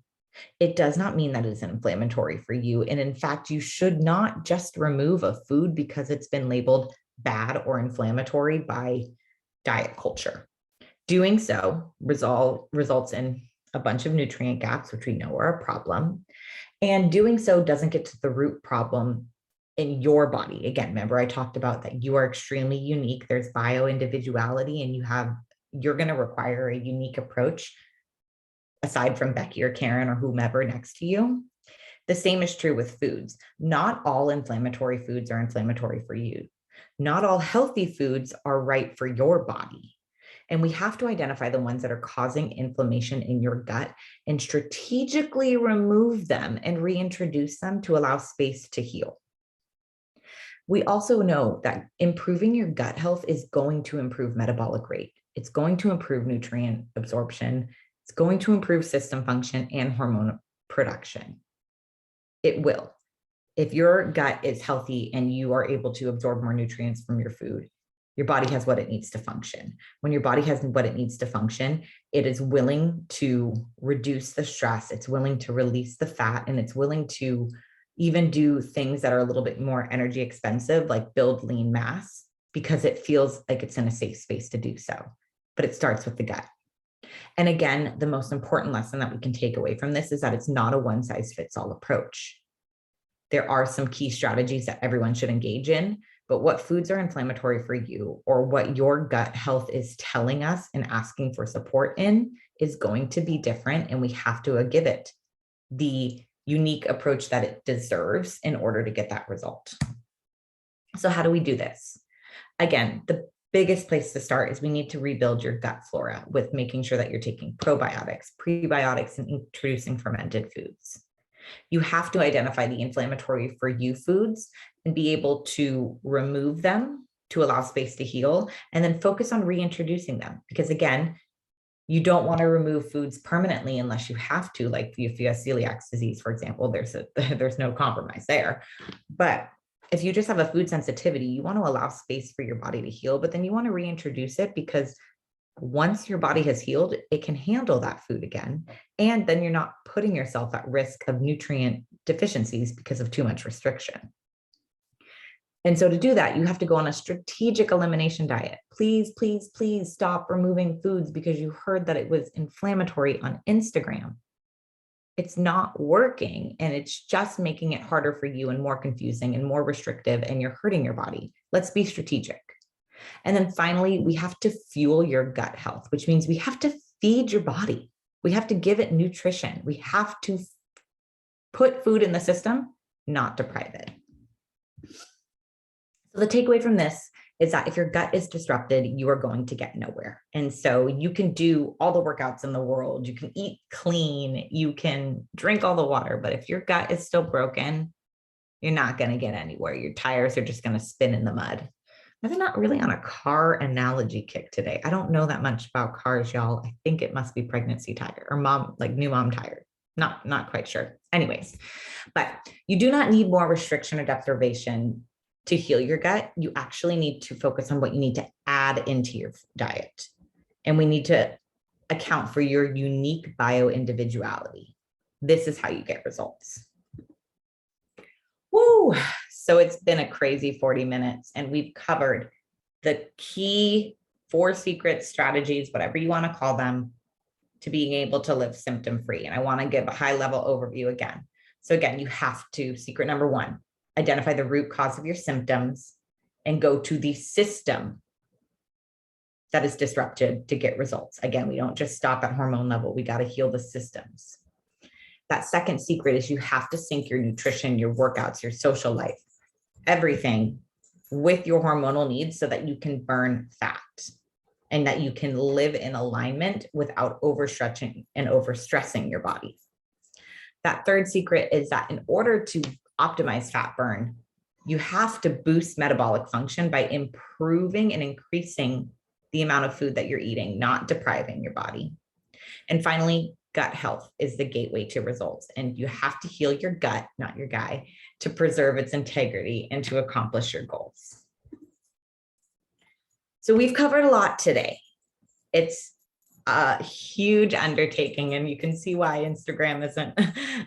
it does not mean that it's inflammatory for you. And in fact, you should not just remove a food because it's been labeled bad or inflammatory by diet culture. Doing so results in a bunch of nutrient gaps, which we know are a problem. And doing so doesn't get to the root problem in your body. Again, remember I talked about that you are extremely unique. There's bio-individuality, and you're going to require a unique approach aside from Becky or Karen or whomever next to you. The same is true with foods. Not all inflammatory foods are inflammatory for you. Not all healthy foods are right for your body. And we have to identify the ones that are causing inflammation in your gut and strategically remove them and reintroduce them to allow space to heal. We also know that improving your gut health is going to improve metabolic rate. It's going to improve nutrient absorption. It's going to improve system function and hormone production. It will. If your gut is healthy and you are able to absorb more nutrients from your food, your body has what it needs to function. When your body has what it needs to function, it is willing to reduce the stress. It's willing to release the fat, and it's willing to even do things that are a little bit more energy expensive, like build lean mass, because it feels like it's in a safe space to do so. But it starts with the gut. And again, the most important lesson that we can take away from this is that it's not a one-size-fits-all approach. There are some key strategies that everyone should engage in, but what foods are inflammatory for you, or what your gut health is telling us and asking for support in, is going to be different, and we have to give it the unique approach that it deserves in order to get that result. So how do we do this? Again, the biggest place to start is we need to rebuild your gut flora with making sure that you're taking probiotics, prebiotics, and introducing fermented foods. You have to identify the inflammatory for you foods and be able to remove them to allow space to heal, and then focus on reintroducing them. Because again, you don't want to remove foods permanently unless you have to, like if you have celiac disease, for example, there's no compromise there. But if you just have a food sensitivity, you want to allow space for your body to heal, but then you want to reintroduce it, because once your body has healed, it can handle that food again. And then you're not putting yourself at risk of nutrient deficiencies because of too much restriction. And so to do that, you have to go on a strategic elimination diet. Please, please, please stop removing foods because you heard that it was inflammatory on Instagram. It's not working, and it's just making it harder for you and more confusing and more restrictive, and you're hurting your body. Let's be strategic. And then finally, we have to fuel your gut health, which means we have to feed your body. We have to give it nutrition. We have to put food in the system, not deprive it. So the takeaway from this is that if your gut is disrupted, you are going to get nowhere. And so you can do all the workouts in the world, you can eat clean, you can drink all the water, but if your gut is still broken, you're not going to get anywhere. Your tires are just going to spin in the mud. I'm not really on a car analogy kick today. I don't know that much about cars, y'all. I think it must be pregnancy tire or mom, like new mom tire. Not quite sure. Anyways, but you do not need more restriction or deprivation to heal your gut. You actually need to focus on what you need to add into your diet. And we need to account for your unique bio-individuality. This is how you get results. Woo! So it's been a crazy 40 minutes, and we've covered the key 4 secret strategies, whatever you want to call them, to being able to live symptom-free. And I want to give a high-level overview again. So again, you have to, secret number 1, identify the root cause of your symptoms and go to the system that is disrupted to get results. Again, we don't just stop at hormone level. We got to heal the systems. That second secret is you have to sync your nutrition, your workouts, your social life, everything with your hormonal needs so that you can burn fat and that you can live in alignment without overstretching and overstressing your body. That third secret is that in order to optimize fat burn, you have to boost metabolic function by improving and increasing the amount of food that you're eating, not depriving your body. And finally, gut health is the gateway to results. And you have to heal your gut, not your guy, to preserve its integrity and to accomplish your goals. So we've covered a lot today. It's a huge undertaking, and you can see why Instagram isn't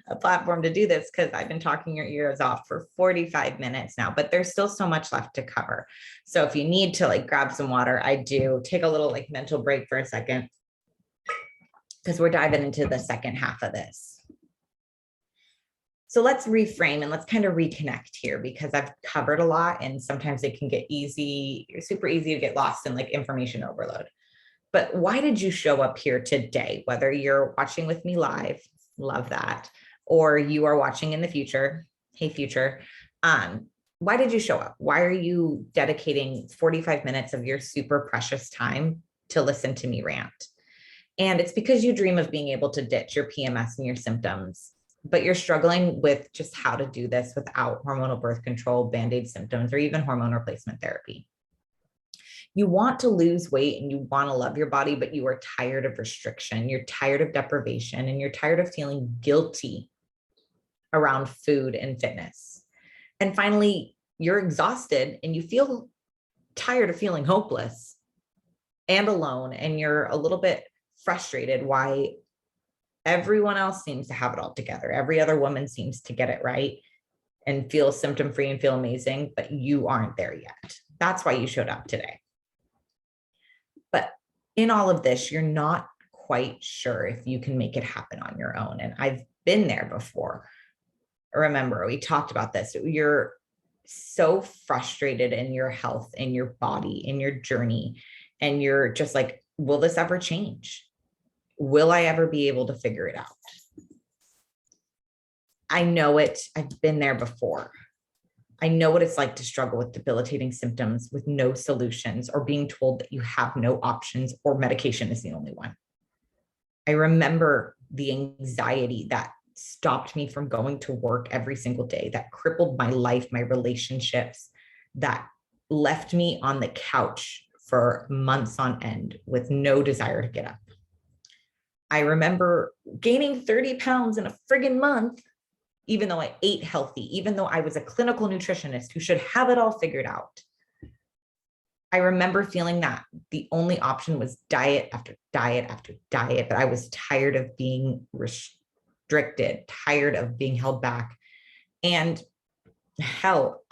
a platform to do this, because I've been talking your ears off for 45 minutes now, but there's still so much left to cover. So if you need to grab some water, I do take a little mental break for a second, because we're diving into the second half of this. So let's reframe and let's kind of reconnect here, because I've covered a lot and sometimes it can get super easy to get lost in information overload. But why did you show up here today? Whether you're watching with me live, love that, or you are watching in the future, hey future, why did you show up? Why are you dedicating 45 minutes of your super precious time to listen to me rant? And it's because you dream of being able to ditch your PMS and your symptoms, but you're struggling with just how to do this without hormonal birth control, Band-Aid symptoms, or even hormone replacement therapy. You want to lose weight and you want to love your body, but you are tired of restriction, you're tired of deprivation, and you're tired of feeling guilty around food and fitness. And finally, you're exhausted and you feel tired of feeling hopeless and alone, and you're a little bit frustrated why everyone else seems to have it all together. Every other woman seems to get it right and feel symptom-free and feel amazing, but you aren't there yet. That's why you showed up today. But in all of this, you're not quite sure if you can make it happen on your own. And I've been there before. Remember, we talked about this. You're so frustrated in your health, in your body, in your journey. And you're just like, will this ever change? Will I ever be able to figure it out? I know it. I've been there before. I know what it's like to struggle with debilitating symptoms with no solutions, or being told that you have no options or medication is the only one. I remember the anxiety that stopped me from going to work every single day, that crippled my life, my relationships, that left me on the couch for months on end with no desire to get up. I remember gaining 30 pounds in a friggin' month, even though I ate healthy, even though I was a clinical nutritionist who should have it all figured out. I remember feeling that the only option was diet after diet after diet, that I was tired of being restricted, tired of being held back. And hell,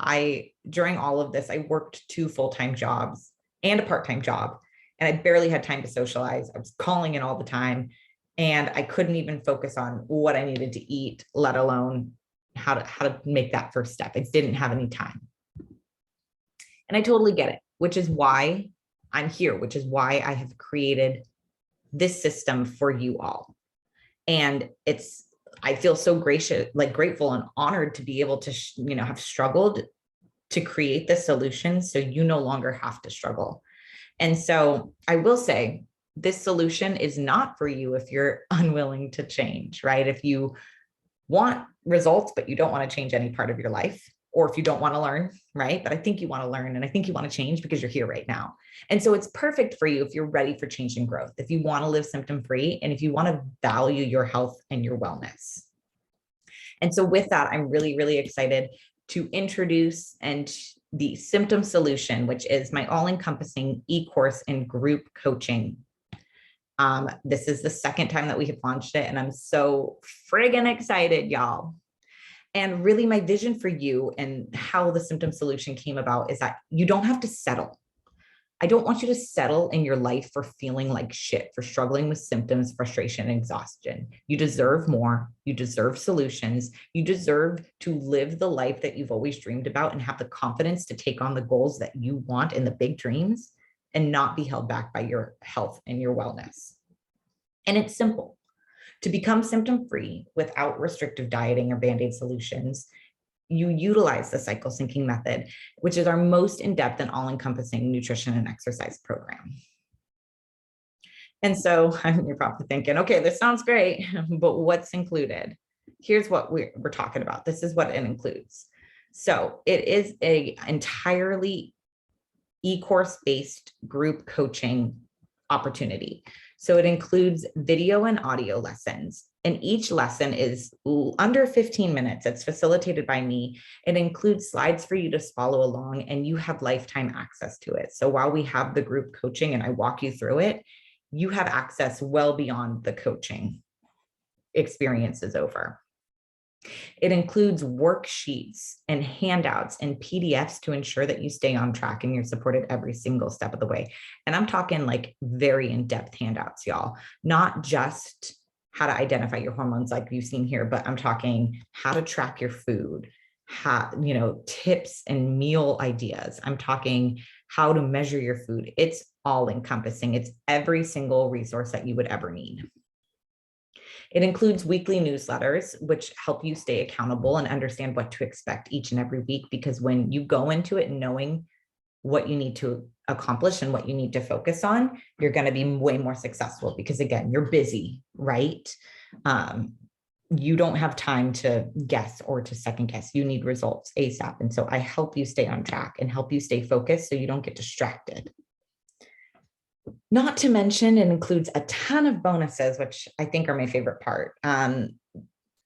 during all of this, I worked 2 full-time jobs and a part-time job, and I barely had time to socialize. I was calling in all the time, and I couldn't even focus on what I needed to eat, let alone how to make that first step. I didn't have any time. And I totally get it, which is why I'm here, which is why I have created this system for you all. And I feel so grateful and honored to be able to, have struggled to create the solution so you no longer have to struggle. And so I will say this solution is not for you if you're unwilling to change, right? If you want results, but you don't want to change any part of your life, or if you don't want to learn, right? But I think you want to learn and I think you want to change because you're here right now. And so it's perfect for you if you're ready for change and growth, if you want to live symptom-free, and if you want to value your health and your wellness. And so with that, I'm really, really excited to introduce the Symptom Solution, which is my all-encompassing e-course and group coaching. This is the second time that we have launched it, and I'm so friggin' excited, y'all. And really my vision for you and how the Symptom Solution came about is that you don't have to settle. I don't want you to settle in your life for feeling like shit, for struggling with symptoms, frustration, and exhaustion. You deserve more. You deserve solutions. You deserve to live the life that you've always dreamed about and have the confidence to take on the goals that you want and the big dreams and not be held back by your health and your wellness. And it's simple. To become symptom-free without restrictive dieting or Band-Aid solutions, you utilize the cycle syncing method, which is our most in-depth and all-encompassing nutrition and exercise program. And so you're probably thinking, okay, this sounds great, but what's included? Here's what we're talking about. This is what it includes. So it is an entirely e-course based group coaching opportunity. So it includes video and audio lessons, and each lesson is under 15 minutes. It's facilitated by me. It includes slides for you to follow along, and you have lifetime access to it. So while we have the group coaching and I walk you through it, you have access well beyond the coaching experience is over. It includes worksheets and handouts and PDFs to ensure that you stay on track and you're supported every single step of the way. And I'm talking like very in-depth handouts, y'all, not just how to identify your hormones like you've seen here, but I'm talking how to track your food, how, tips and meal ideas. I'm talking how to measure your food. It's all encompassing. It's every single resource that you would ever need. It includes weekly newsletters, which help you stay accountable and understand what to expect each and every week, because when you go into it knowing what you need to accomplish and what you need to focus on, you're going to be way more successful because, again, you're busy, right? You don't have time to guess or to second guess. You need results ASAP. And so I help you stay on track and help you stay focused so you don't get distracted. Not to mention, it includes a ton of bonuses, which I think are my favorite part. It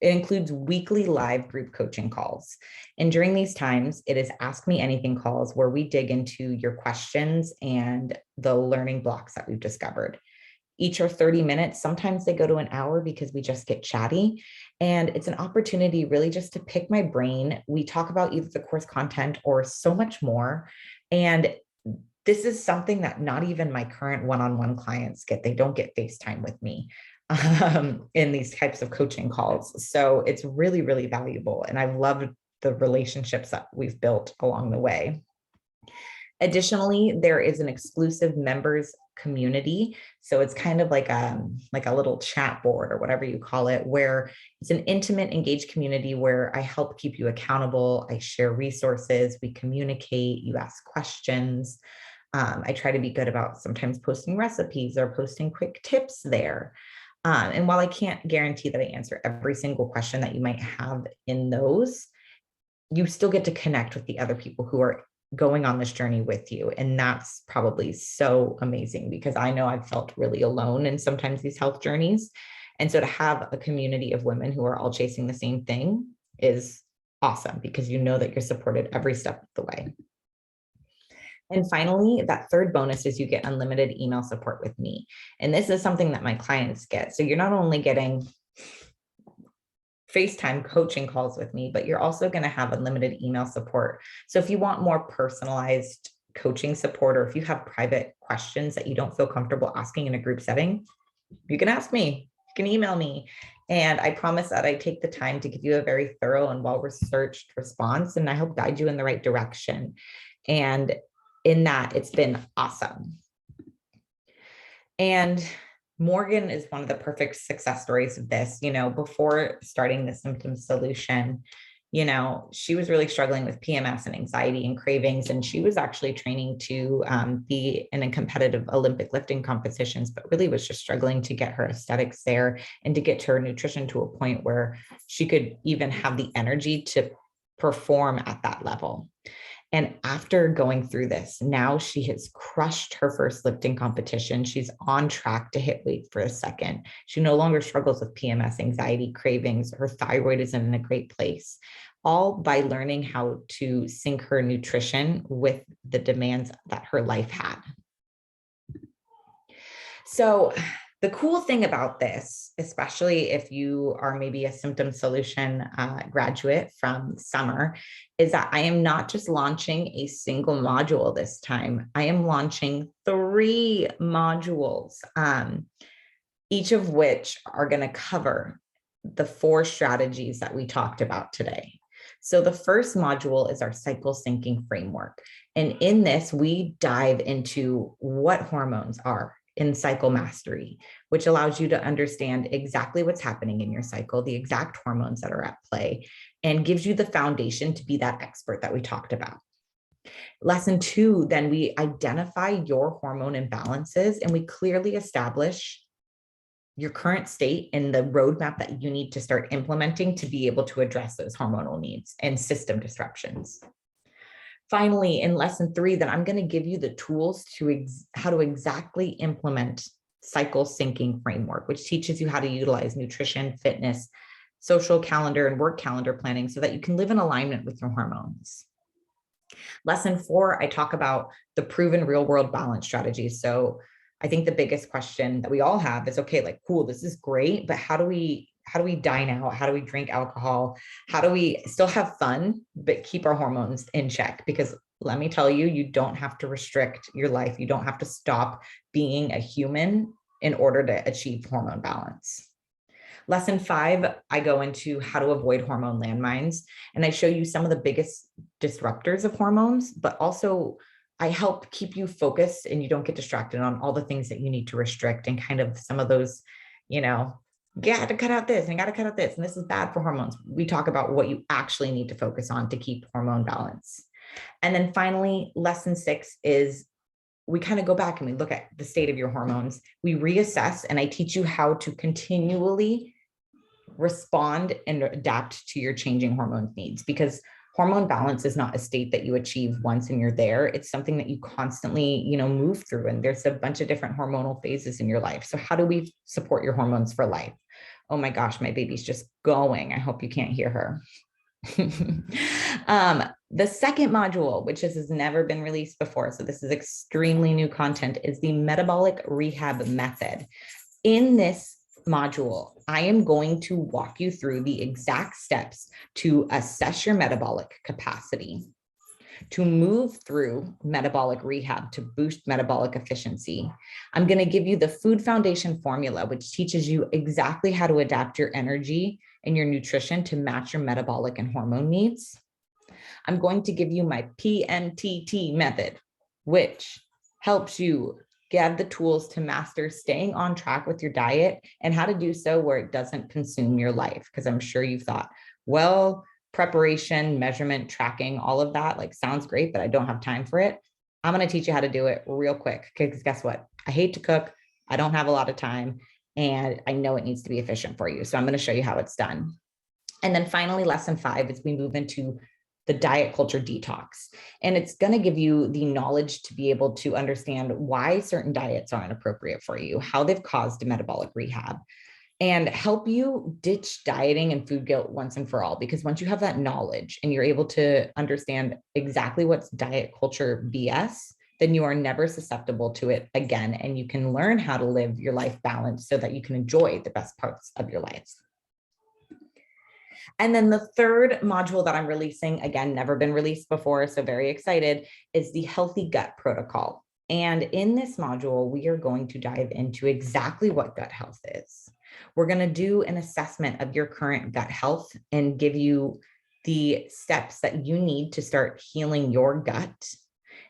includes weekly live group coaching calls. And during these times, it is Ask Me Anything calls where we dig into your questions and the learning blocks that we've discovered. Each are 30 minutes. Sometimes they go to an hour because we just get chatty. And it's an opportunity really just to pick my brain. We talk about either the course content or so much more. And this is something that not even my current one-on-one clients get. They don't get FaceTime with me in these types of coaching calls. So it's really, really valuable. And I've loved the relationships that we've built along the way. Additionally, there is an exclusive members community. So it's kind of like a little chat board or whatever you call it, where it's an intimate, engaged community where I help keep you accountable. I share resources, we communicate, you ask questions. I try to be good about sometimes posting recipes or posting quick tips there. And while I can't guarantee that I answer every single question that you might have in those, you still get to connect with the other people who are going on this journey with you. And that's probably so amazing because I know I've felt really alone in sometimes these health journeys. And so to have a community of women who are all chasing the same thing is awesome because you know that you're supported every step of the way. And finally, that third bonus is you get unlimited email support with me. And this is something that my clients get. So you're not only getting FaceTime coaching calls with me, but you're also going to have unlimited email support. So if you want more personalized coaching support, or if you have private questions that you don't feel comfortable asking in a group setting, you can ask me, you can email me. And I promise that I take the time to give you a very thorough and well-researched response, and I help guide you in the right direction. And in that, it's been awesome. And Morgan is one of the perfect success stories of this. Before starting the Symptom Solution, she was really struggling with PMS and anxiety and cravings, and she was actually training to be in a competitive Olympic lifting competitions, but really was just struggling to get her aesthetics there and to get her nutrition to a point where she could even have the energy to perform at that level. And after going through this, now she has crushed her first lifting competition. She's on track to hit weight for a second. She no longer struggles with PMS, anxiety, cravings. Her thyroid is in a great place, all by learning how to sync her nutrition with the demands that her life had. So the cool thing about this, especially if you are maybe a symptom solution graduate from summer, is that I am not just launching a single module this time. I am launching 3 modules, each of which are going to cover the 4 strategies that we talked about today. So the first module is our cycle syncing framework. And in this, we dive into what hormones are in cycle mastery, which allows you to understand exactly what's happening in your cycle, the exact hormones that are at play, and gives you the foundation to be that expert that we talked about. Lesson 2, then we identify your hormone imbalances and we clearly establish your current state and the roadmap that you need to start implementing to be able to address those hormonal needs and system disruptions. Finally, in lesson 3, then I'm going to give you the tools to how to exactly implement cycle syncing framework, which teaches you how to utilize nutrition, fitness, social calendar, and work calendar planning so that you can live in alignment with your hormones. Lesson 4, I talk about the proven real world balance strategies. So I think the biggest question that we all have is, okay, like, cool, this is great, but how do we dine out? How do we drink alcohol? How do we still have fun, but keep our hormones in check? Because let me tell you, you don't have to restrict your life. You don't have to stop being a human in order to achieve hormone balance. Lesson 5, I go into how to avoid hormone landmines, and I show you some of the biggest disruptors of hormones, but also I help keep you focused and you don't get distracted on all the things that you need to restrict and kind of some of those, you got to cut out this and got to cut out this, and this is bad for hormones. We talk about what you actually need to focus on to keep hormone balance. And then finally, lesson 6 is we kind of go back and we look at the state of your hormones. We reassess, and I teach you how to continually respond and adapt to your changing hormone needs, because hormone balance is not a state that you achieve once and you're there. It's something that you constantly, move through. And there's a bunch of different hormonal phases in your life. So how do we support your hormones for life? Oh my gosh, my baby's just going. I hope you can't hear her. The second module, which has never been released before, so this is extremely new content, is the metabolic rehab method. In this module, I am going to walk you through the exact steps to assess your metabolic capacity, to move through metabolic rehab to boost metabolic efficiency. I'm going to give you the food foundation formula, which teaches you exactly how to adapt your energy and your nutrition to match your metabolic and hormone needs. I'm going to give you my PMTT method, which helps you get the tools to master staying on track with your diet and how to do so where it doesn't consume your life. Because I'm sure you've thought, well, preparation, measurement, tracking, all of that sounds great, but I don't have time for it. I'm going to teach you how to do it real quick. Because guess what? I hate to cook. I don't have a lot of time, and I know it needs to be efficient for you. So I'm going to show you how it's done. And then finally, lesson 5 is we move into the diet culture detox. And it's going to give you the knowledge to be able to understand why certain diets aren't appropriate for you, how they've caused metabolic rehab, and help you ditch dieting and food guilt once and for all. Because once you have that knowledge and you're able to understand exactly what's diet culture BS, then you are never susceptible to it again. And you can learn how to live your life balanced so that you can enjoy the best parts of your life. And then the third module that I'm releasing, again, never been released before, so very excited, is the healthy gut protocol. And in this module, we are going to dive into exactly what gut health is. We're going to do an assessment of your current gut health and give you the steps that you need to start healing your gut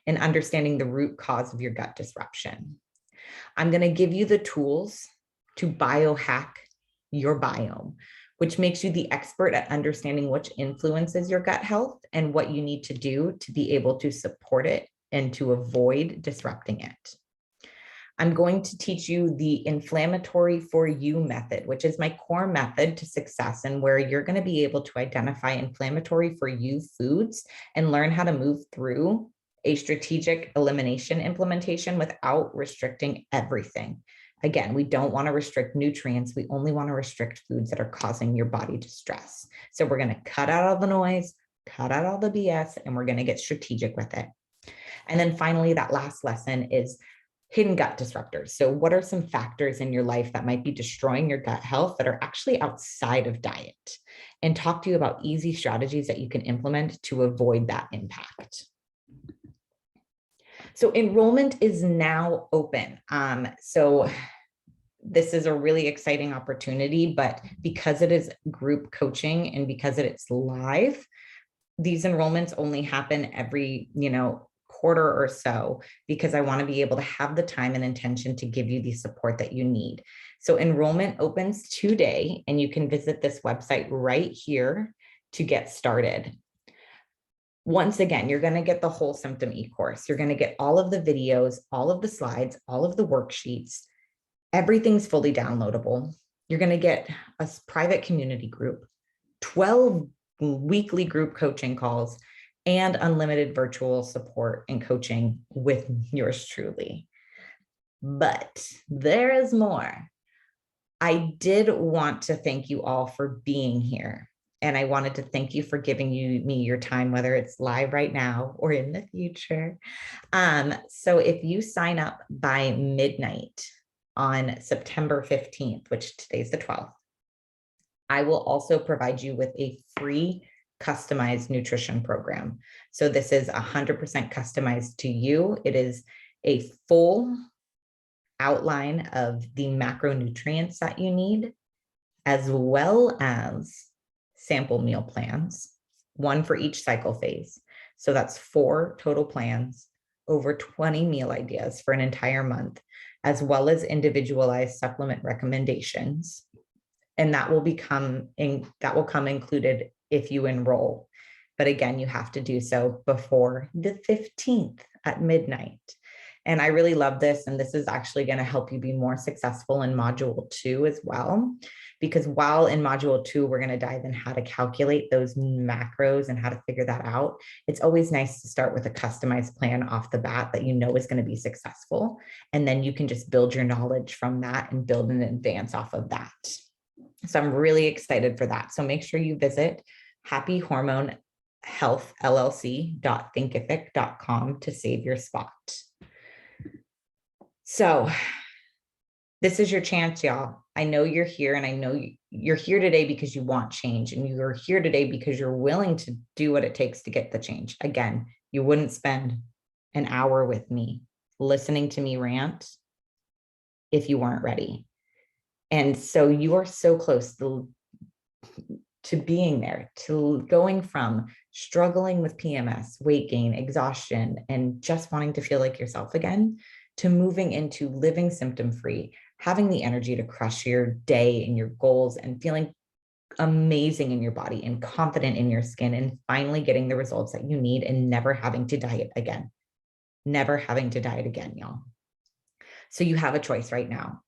and understanding the root cause of your gut disruption. I'm going to give you the tools to biohack your biome, which makes you the expert at understanding which influences your gut health and what you need to do to be able to support it and to avoid disrupting it. I'm going to teach you the inflammatory for you method, which is my core method to success, and where you're going to be able to identify inflammatory for you foods and learn how to move through a strategic elimination implementation without restricting everything. Again, we don't want to restrict nutrients. We only want to restrict foods that are causing your body distress. So we're going to cut out all the noise, cut out all the BS, and we're going to get strategic with it. And then finally, that last lesson is hidden gut disruptors. So what are some factors in your life that might be destroying your gut health that are actually outside of diet? And talk to you about easy strategies that you can implement to avoid that impact. So enrollment is now open. So this is a really exciting opportunity, but because it is group coaching and because it's live, these enrollments only happen every, quarter or so, because I want to be able to have the time and intention to give you the support that you need. So enrollment opens today, and you can visit this website right here to get started. Once again, you're going to get the whole Symptom e-course. You're going to get all of the videos, all of the slides, all of the worksheets. Everything's fully downloadable. You're going to get a private community group, 12 weekly group coaching calls, and unlimited virtual support and coaching with yours truly. But there is more. I did want to thank you all for being here. And I wanted to thank you for giving me your time, whether it's live right now or in the future. So if you sign up by midnight on September 15th, which today's the 12th, I will also provide you with a free customized nutrition program. So this is 100% customized to you. It is a full outline of the macronutrients that you need, as well as sample meal plans, one for each cycle phase. So that's 4 total plans, over 20 meal ideas for an entire month, as well as individualized supplement recommendations. And that will come included if you enroll. But again, you have to do so before the 15th at midnight. And I really love this. And this is actually going to help you be more successful in module 2 as well. Because while in module 2, we're going to dive in how to calculate those macros and how to figure that out, it's always nice to start with a customized plan off the bat that you know is going to be successful. And then you can just build your knowledge from that and build an advance off of that. So I'm really excited for that. So make sure you visit happyhormonellc.thinkific.com to save your spot. So this is your chance, y'all. I know you're here, and I know you're here today because you want change, and you're here today because you're willing to do what it takes to get the change. Again, you wouldn't spend an hour with me listening to me rant if you weren't ready. And so you are so close to being there, to going from struggling with PMS, weight gain, exhaustion, and just wanting to feel like yourself again, to moving into living symptom-free, having the energy to crush your day and your goals, and feeling amazing in your body and confident in your skin, and finally getting the results that you need and never having to diet again. Never having to diet again, y'all. So you have a choice right now.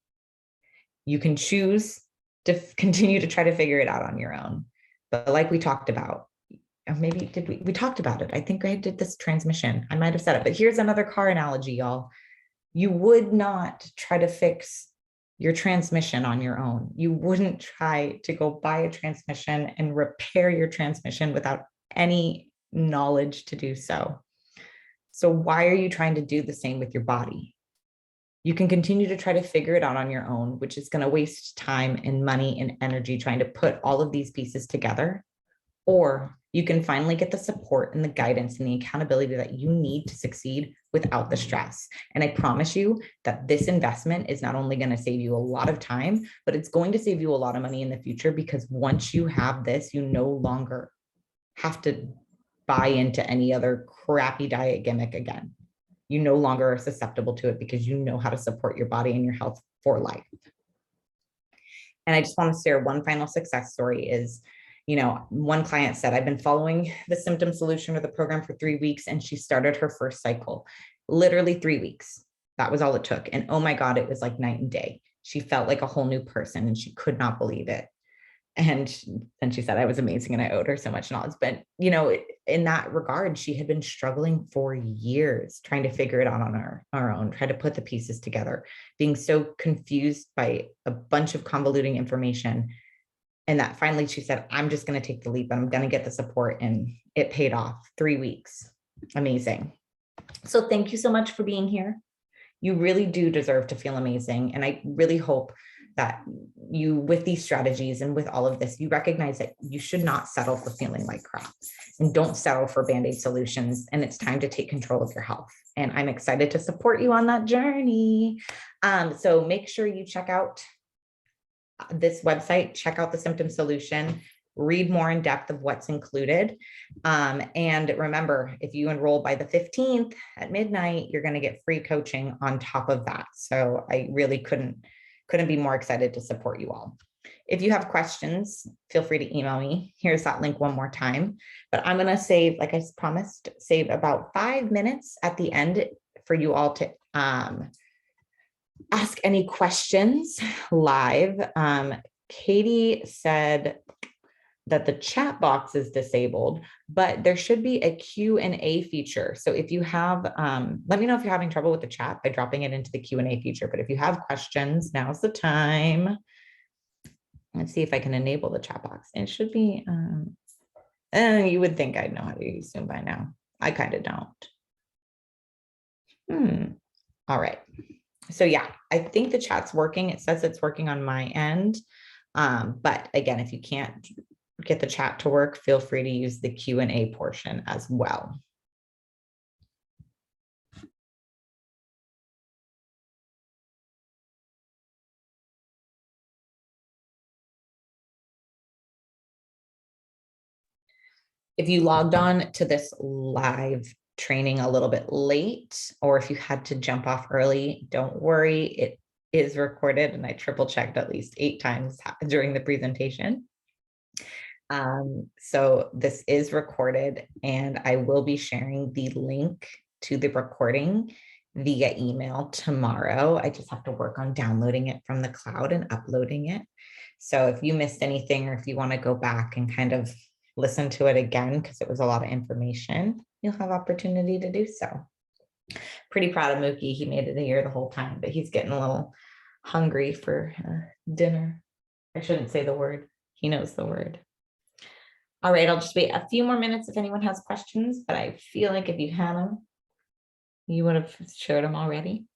You can choose to continue to try to figure it out on your own. But like we talked about, or maybe we talked about it. I think I did this transmission. I might've said it, but here's another car analogy, y'all. You would not try to fix your transmission on your own. You wouldn't try to go buy a transmission and repair your transmission without any knowledge to do so. So why are you trying to do the same with your body? You can continue to try to figure it out on your own, which is going to waste time and money and energy trying to put all of these pieces together. Or you can finally get the support and the guidance and the accountability that you need to succeed without the stress. And I promise you that this investment is not only going to save you a lot of time, but it's going to save you a lot of money in the future, because once you have this, you no longer have to buy into any other crappy diet gimmick again. You no longer are susceptible to it because you know how to support your body and your health for life. And I just want to share one final success story is, one client said, I've been following the symptom solution or the program for 3 weeks, and she started her first cycle, literally 3 weeks. That was all it took. And oh my God, it was like night and day. She felt like a whole new person and she could not believe it. And then she said I was amazing and I owed her so much knowledge. But, in that regard, she had been struggling for years trying to figure it out on our own, try to put the pieces together, being so confused by a bunch of convoluting information. And that finally she said, I'm just going to take the leap and I'm going to get the support. And it paid off. 3 weeks. Amazing. So thank you so much for being here. You really do deserve to feel amazing. And I really hope that you, with these strategies and with all of this, you recognize that you should not settle for feeling like crap, and don't settle for Band-Aid solutions. And it's time to take control of your health. And I'm excited to support you on that journey. So make sure you check out this website, check out the symptom solution, read more in depth of what's included. And remember, if you enroll by the 15th at midnight, you're going to get free coaching on top of that. So I really couldn't be more excited to support you all. If you have questions, feel free to email me. Here's that link one more time. But I'm going to save, like I promised, save about 5 minutes at the end for you all to ask any questions live. Katie said that the chat box is disabled, but there should be a Q&A feature. So if you have, let me know if you're having trouble with the chat by dropping it into the Q&A feature. But if you have questions, now's the time. Let's see if I can enable the chat box. It should be, you would think I'd know how to use Zoom by now. I kind of don't. All right. So yeah, I think the chat's working. It says it's working on my end. But again, if you can't get the chat to work, feel free to use the Q&A portion as well. If you logged on to this live training a little bit late, or if you had to jump off early, don't worry. It is recorded, and I triple checked at least 8 times during the presentation. So this is recorded, and I will be sharing the link to the recording via email tomorrow. I just have to work on downloading it from the cloud and uploading it. So if you missed anything, or if you want to go back and kind of listen to it again, because it was a lot of information, you'll have opportunity to do so. Pretty proud of Mookie. He made it here the whole time, but he's getting a little hungry for dinner. I shouldn't say the word. He knows the word. All right, I'll just wait a few more minutes if anyone has questions, but I feel like if you had them, you would have shared them already.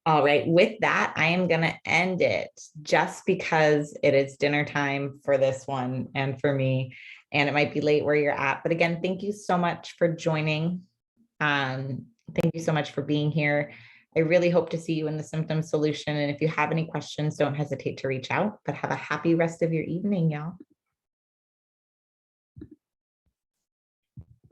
All right, with that, I am going to end it just because it is dinner time for this one and for me, and it might be late where you're at. But again, thank you so much for joining. Thank you so much for being here. I really hope to see you in the symptom solution. And if you have any questions, don't hesitate to reach out, but have a happy rest of your evening, y'all.